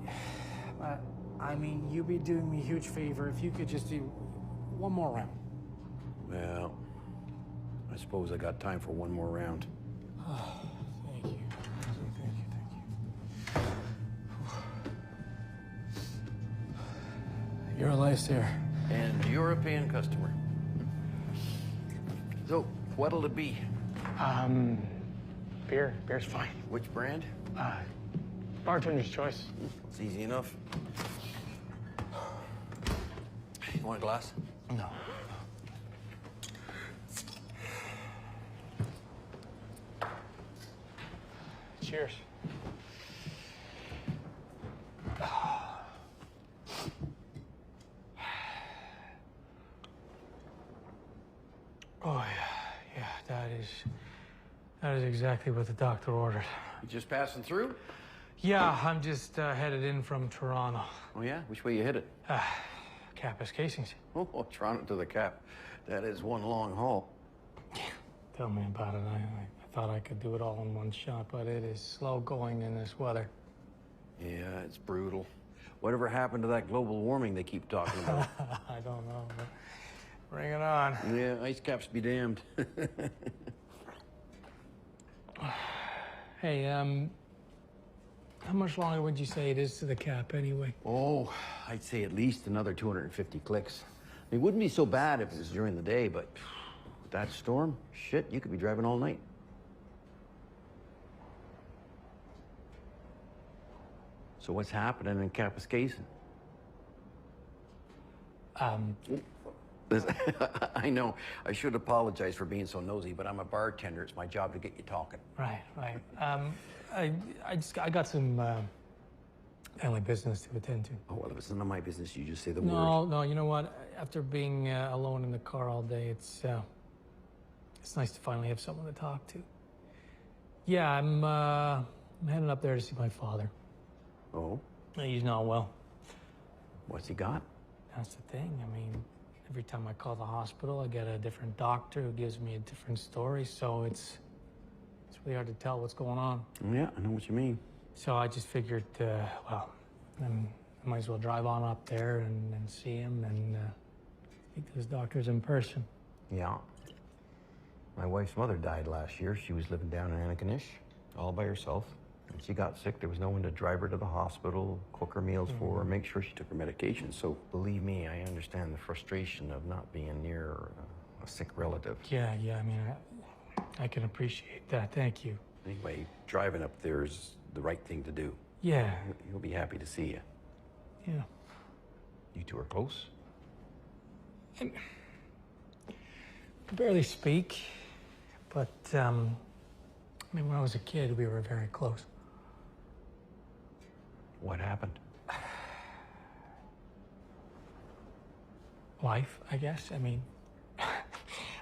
I mean, you'd be doing me a huge favor if you could just do one more round. Well, I suppose I got time for one more round. Thank you. Thank you. You're a lifesaver. And you're a paying customer. So, what'll it be? Beer. Beer's fine. Which brand? Bartender's choice. It's easy enough. You want a glass? No. Cheers. Oh, yeah, that is exactly what the doctor ordered. You just passing through? Yeah, I'm just headed in from Toronto. Oh, yeah? Which way you headed? Campus casings. Oh, Toronto to the Cap. That is one long haul. Tell me about it. I thought I could do it all in one shot, but it is slow going in this weather. Yeah, it's brutal. Whatever happened to that global warming they keep talking about? I don't know, but bring it on. Yeah, ice caps be damned. Hey, how much longer would you say it is to the Cap anyway? Oh, I'd say at least another 250 clicks. It wouldn't be so bad if it was during the day, but with that storm, shit, you could be driving all night. So what's happening in Kapuskasing? I know, I should apologize for being so nosy, but I'm a bartender. It's my job to get you talking. Right. I got some family business to attend to. Oh, well, if it's none of my business, you just say the word. No, you know what? After being alone in the car all day, it's nice to finally have someone to talk to. Yeah, I'm heading up there to see my father. Oh? He's not well. What's he got? That's the thing. I mean, every time I call the hospital, I get a different doctor who gives me a different story, so it's really hard to tell what's going on. Yeah, I know what you mean. So I just figured, well, I might as well drive on up there and see him and speak to his doctors in person. Yeah. My wife's mother died last year. She was living down in Antigonish, all by herself. When she got sick, there was no one to drive her to the hospital, cook her meals for her, make sure she took her medication. So believe me, I understand the frustration of not being near a sick relative. Yeah, I mean, I can appreciate that. Thank you. Anyway, driving up there is the right thing to do. Yeah. He'll be happy to see you. Yeah. You two are close? We barely speak, but, I mean, when I was a kid, we were very close. What happened? Life, I guess. I mean,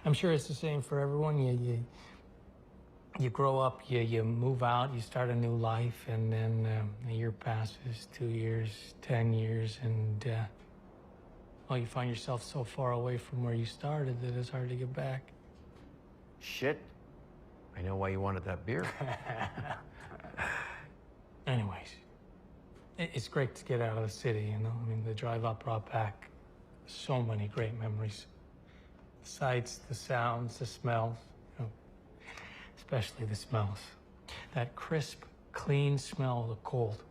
I'm sure it's the same for everyone. You grow up, you move out, you start a new life, and then a year passes, 2 years, 10 years, and well, you find yourself so far away from where you started that it's hard to get back. Shit. I know why you wanted that beer. Anyways, it's great to get out of the city, you know? I mean, the drive up brought back so many great memories. The sights, the sounds, the smells, you know, especially the smells. That crisp, clean smell of the cold,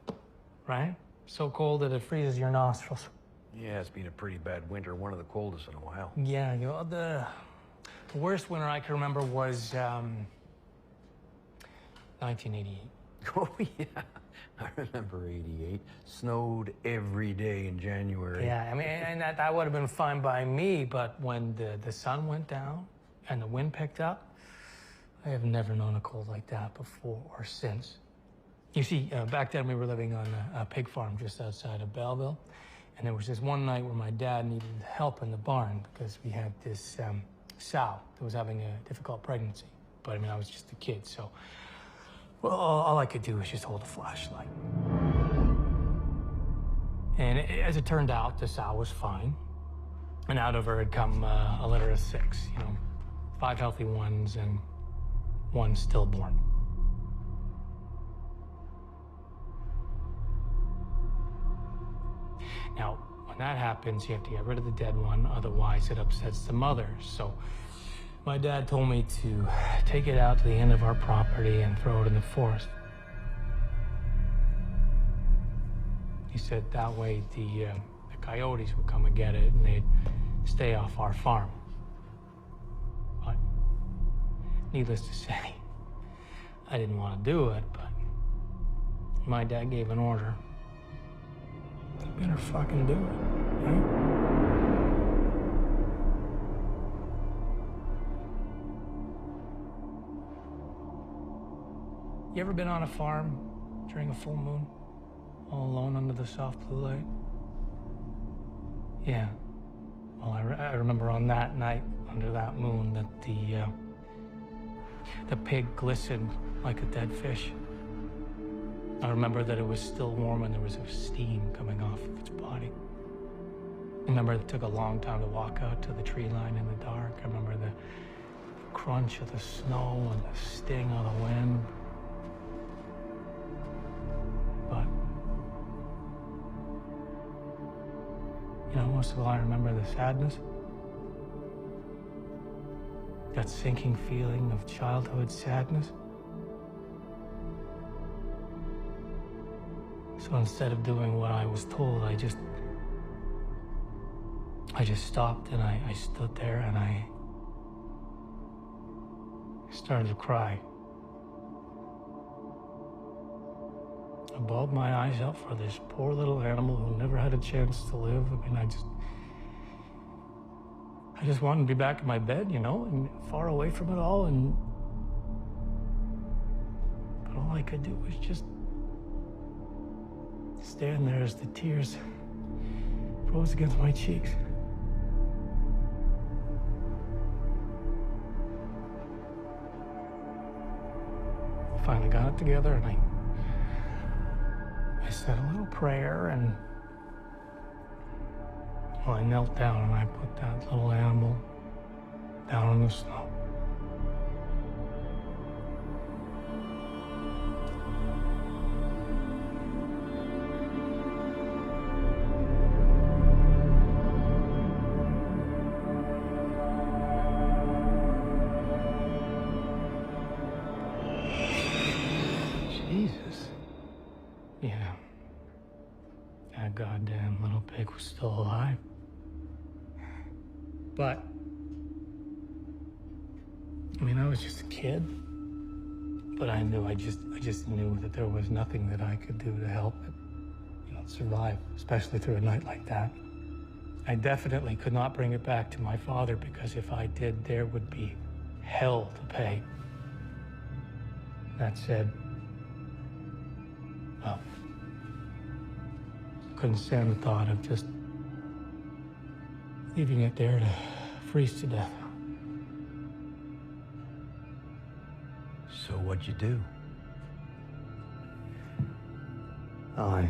right? So cold that it freezes your nostrils. Yeah, it's been a pretty bad winter, one of the coldest in a while. Yeah, you know, the worst winter I can remember was 1988. Oh, yeah. I remember 88. Snowed every day in January. Yeah, I mean, and that would have been fine by me, but when the sun went down and the wind picked up, I have never known a cold like that before or since. You see, back then we were living on a pig farm just outside of Belleville, and there was this one night where my dad needed help in the barn because we had this sow that was having a difficult pregnancy. But I mean, I was just a kid, so well, all I could do was just hold a flashlight. And as it turned out, the sow was fine. And out of her had come a litter of 6, you know, 5 healthy ones and 1 stillborn. Now, when that happens, you have to get rid of the dead one, otherwise it upsets the mother. So my dad told me to take it out to the end of our property and throw it in the forest. He said that way the coyotes would come and get it and they'd stay off our farm. But needless to say, I didn't want to do it, but my dad gave an order. You better fucking do it, right? You ever been on a farm during a full moon? All alone under the soft blue light? Yeah. Well, I remember on that night, under that moon, that the pig glistened like a dead fish. I remember that it was still warm and there was a steam coming off of its body. I remember it took a long time to walk out to the tree line in the dark. I remember the crunch of the snow and the sting of the wind. But you know, most of all, I remember the sadness. That sinking feeling of childhood sadness. So instead of doing what I was told, I just stopped and I stood there and I started to cry. I bawled my eyes out for this poor little animal who never had a chance to live. I mean, I just wanted to be back in my bed, you know, and far away from it all. But all I could do was just stand there as the tears rose against my cheeks. I finally got it together and I said a little prayer and well, I knelt down and I put that little animal down in the snow. Jesus. Yeah. That goddamn little pig was still alive. But, I mean, I was just a kid. But I knew, I just knew that there was nothing that I could do to help it, you know, survive, especially through a night like that. I definitely could not bring it back to my father because if I did, there would be hell to pay. That said, well, couldn't stand the thought of just leaving it there to freeze to death. So what'd you do? Oh, I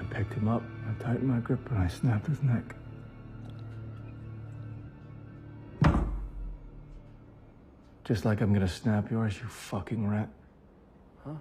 picked him up, I tightened my grip, and I snapped his neck. Just like I'm gonna snap yours, you fucking rat. Huh?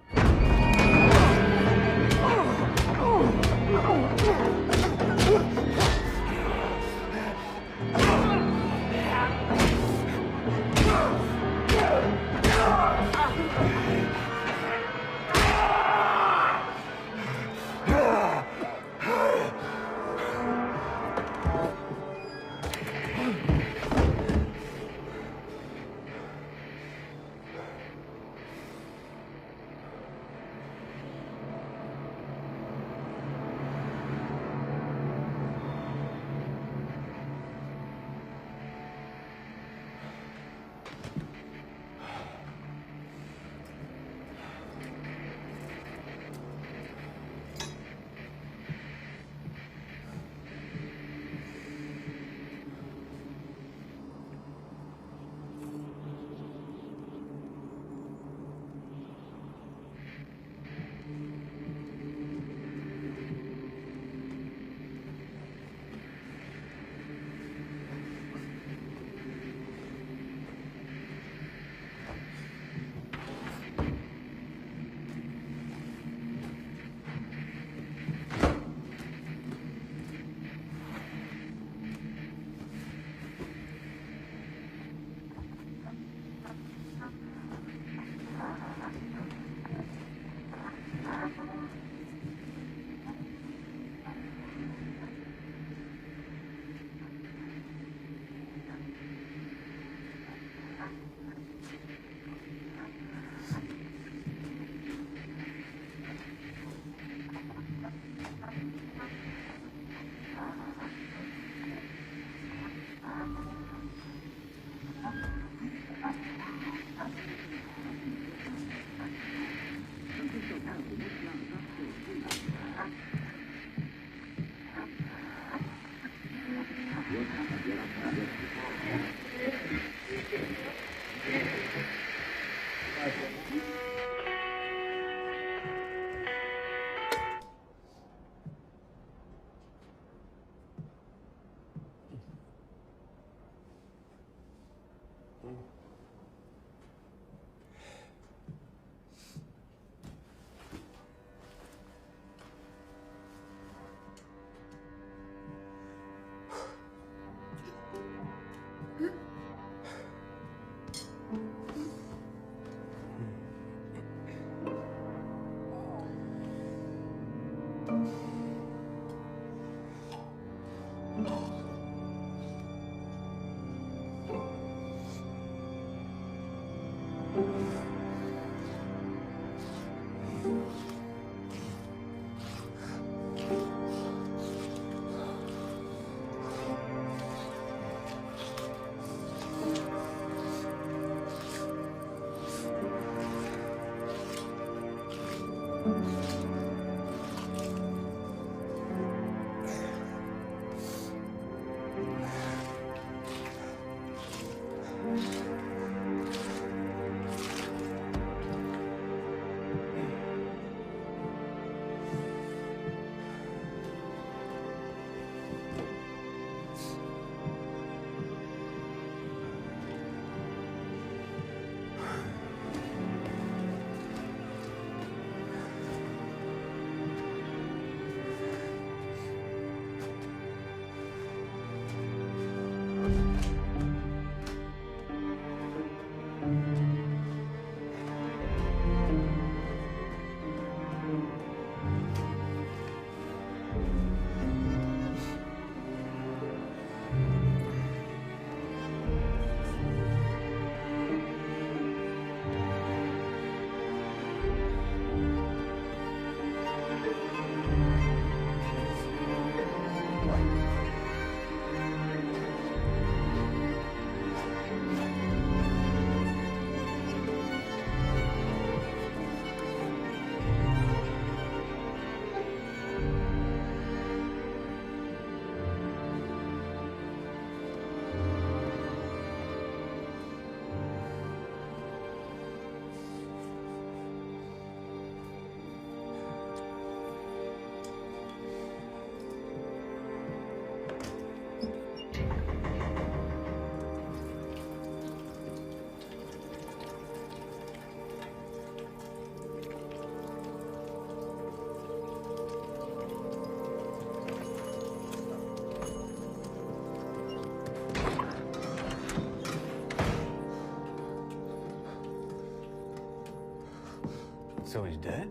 So he's dead?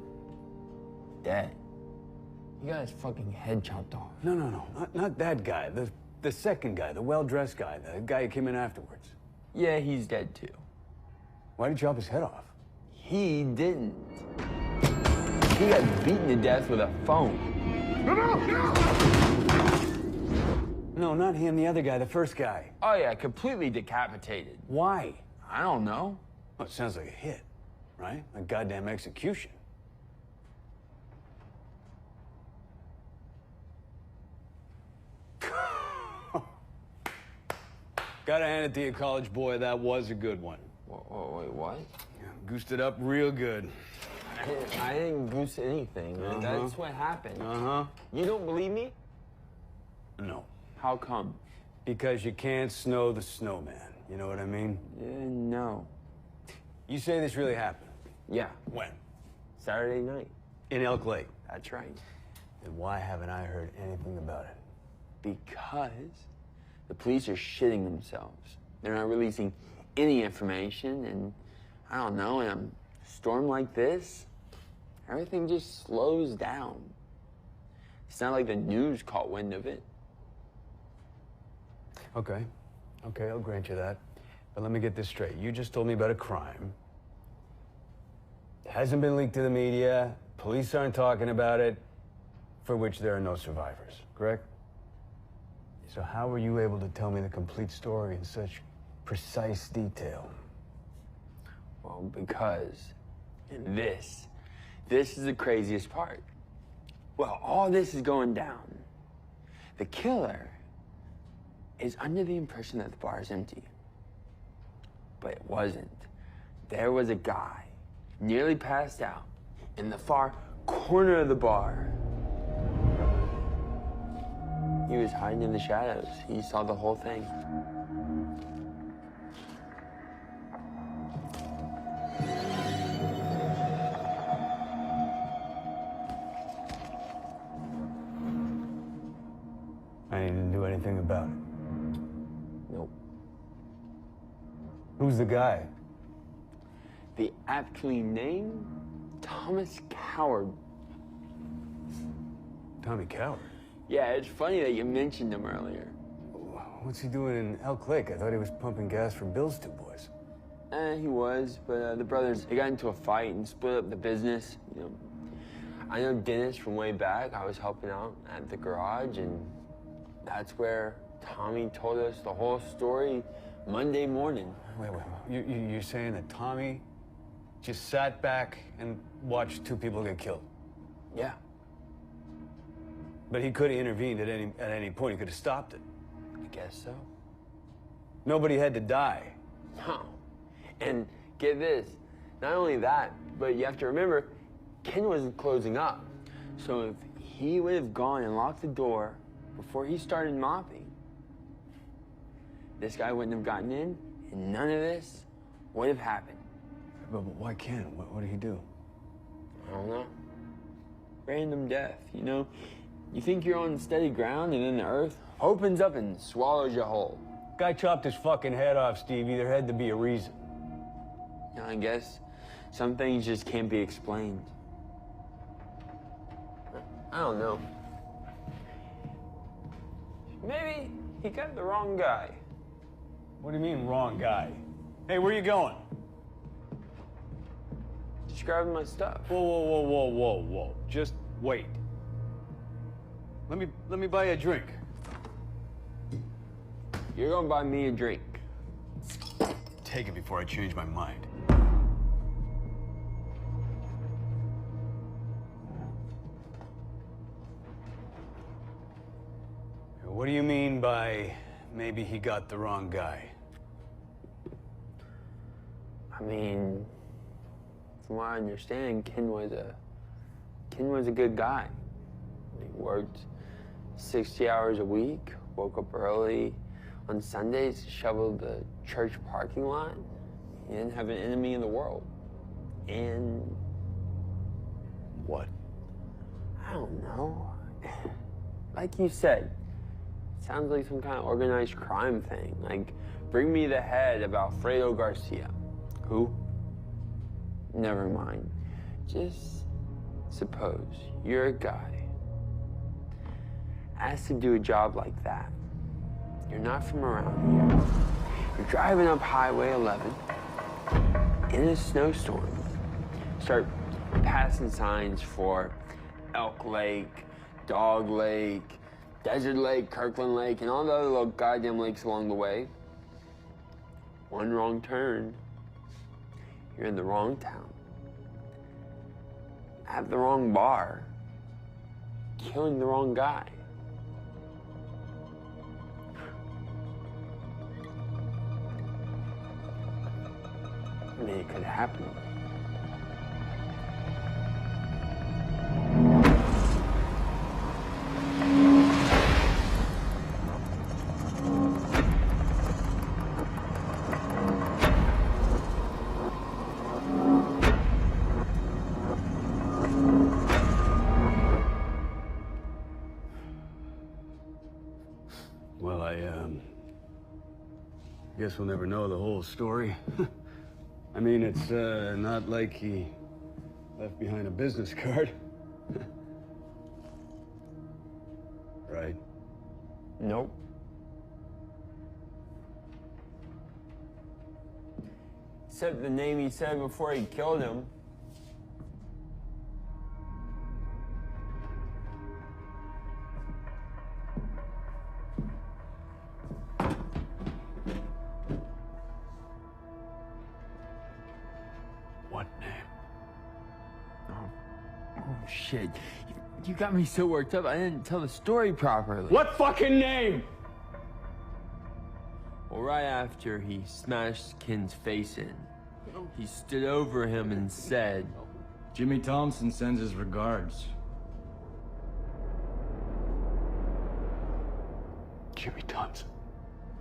Dead? You got his fucking head chopped off. No, not that guy. The second guy, the well-dressed guy, the guy who came in afterwards. Yeah, he's dead too. Why did you chop his head off? He didn't. He got beaten to death with a phone. No, not him, the other guy, the first guy. Oh yeah, completely decapitated. Why? I don't know. Well, it sounds like a hit, right? A goddamn execution. Gotta hand it to you, college boy, that was a good one. Wait, what? Yeah, goosed it up real good. I didn't goose anything. That's what happened. You don't believe me? No. How come? Because you can't snow the snowman. You know what I mean? No. You say this really happened? Yeah. When? Saturday night. In Elk Lake? That's right. Then why haven't I heard anything about it? Because the police are shitting themselves. They're not releasing any information, and I don't know, in a storm like this, everything just slows down. It's not like the news caught wind of it. Okay, I'll grant you that. But let me get this straight. You just told me about a crime. It hasn't been leaked to the media, police aren't talking about it, for which there are no survivors, correct? So how were you able to tell me the complete story in such precise detail? Well, because this is the craziest part. Well, all this is going down. The killer is under the impression that the bar is empty. But it wasn't. There was a guy, nearly passed out, in the far corner of the bar. He was hiding in the shadows. He saw the whole thing. I didn't do anything about it. Nope. Who's the guy? The aptly named Thomas Coward. Tommy Coward. Yeah, it's funny that you mentioned him earlier. What's he doing in Elk Lake? I thought he was pumping gas for Bill's two boys. He was, but the brothers, they got into a fight and split up the business. You know, I know Dennis from way back. I was helping out at the garage, and that's where Tommy told us the whole story Monday morning. Wait. You're saying that Tommy just sat back and watched two people get killed? Yeah. But he could have intervened at any point. He could have stopped it. I guess so. Nobody had to die. No. And get this, not only that, but you have to remember, Ken was closing up. So if he would have gone and locked the door before he started mopping, this guy wouldn't have gotten in, and none of this would have happened. But why Ken? What did he do? I don't know. Random death, you know? You think you're on steady ground, and then the earth opens up and swallows you whole. Guy chopped his fucking head off, Stevie. There had to be a reason. You know, I guess some things just can't be explained. I don't know. Maybe he got the wrong guy. What do you mean, wrong guy? Hey, where you going? Just grabbing my stuff. Whoa. Just wait. Let me buy you a drink. You're gonna buy me a drink. Take it before I change my mind. What do you mean by maybe he got the wrong guy? I mean, from what I understand, Ken was a good guy. He worked 60 hours a week, woke up early on Sundays, shoveled the church parking lot. He didn't have an enemy in the world. And What? I don't know. Like you said, sounds like some kind of organized crime thing. Like, bring me the head of Alfredo Garcia. Who? Never mind. Just suppose you're a guy asked to do a job like that. You're not from around here. You're driving up Highway 11 in a snowstorm. Start passing signs for Elk Lake, Dog Lake, Desert Lake, Kirkland Lake, and all the other little goddamn lakes along the way. One wrong turn, you're in the wrong town, at the wrong bar, killing the wrong guy. I mean, it could happen. Well, I guess we'll never know the whole story. I mean, it's not like he left behind a business card. Right? Nope. Except the name he said before he killed him. What name? Oh shit. You got me so worked up, I didn't tell the story properly. What fucking name? Well, right after he smashed Ken's face in, he stood over him and said, Jimmy Thompson sends his regards. Jimmy Thompson.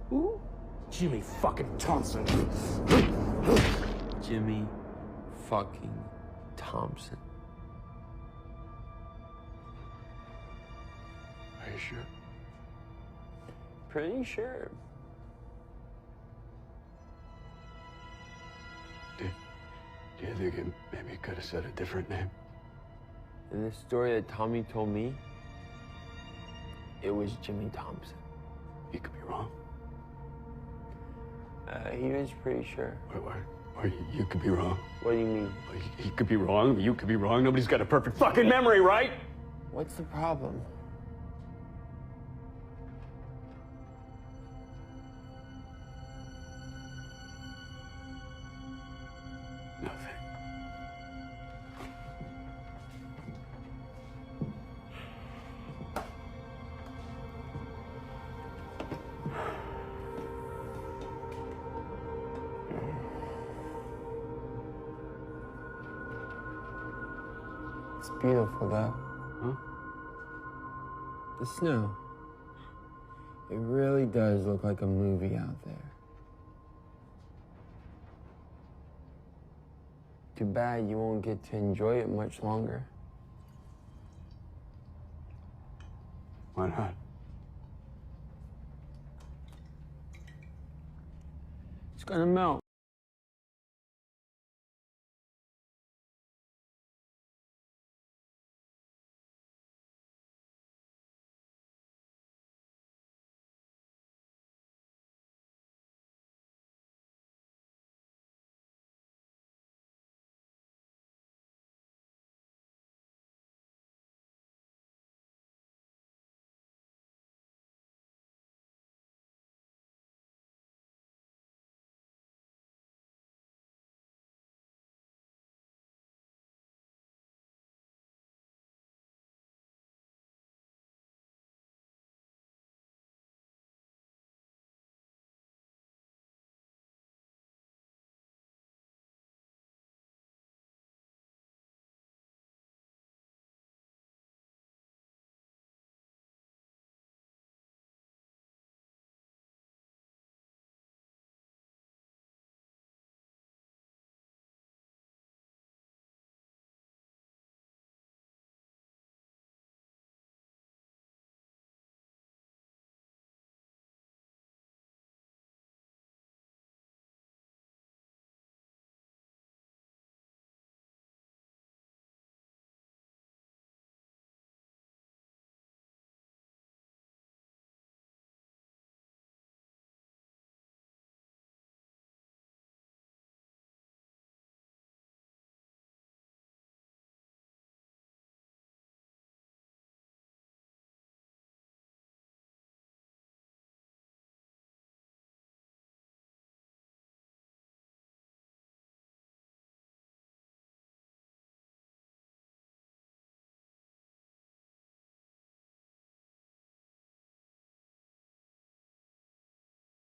Who? Jimmy fucking Thompson. Jimmy fucking Thompson. Are you sure? Pretty sure. Do you think it maybe could have said a different name? In the story that Tommy told me, it was Jimmy Thompson. He could be wrong. He was pretty sure. Or you could be wrong. What do you mean? He could be wrong, you could be wrong. Nobody's got a perfect fucking memory, right? What's the problem? Nothing. It's beautiful, though. Huh? The snow. It really does look like a movie out there. Too bad you won't get to enjoy it much longer. Why not? It's gonna melt.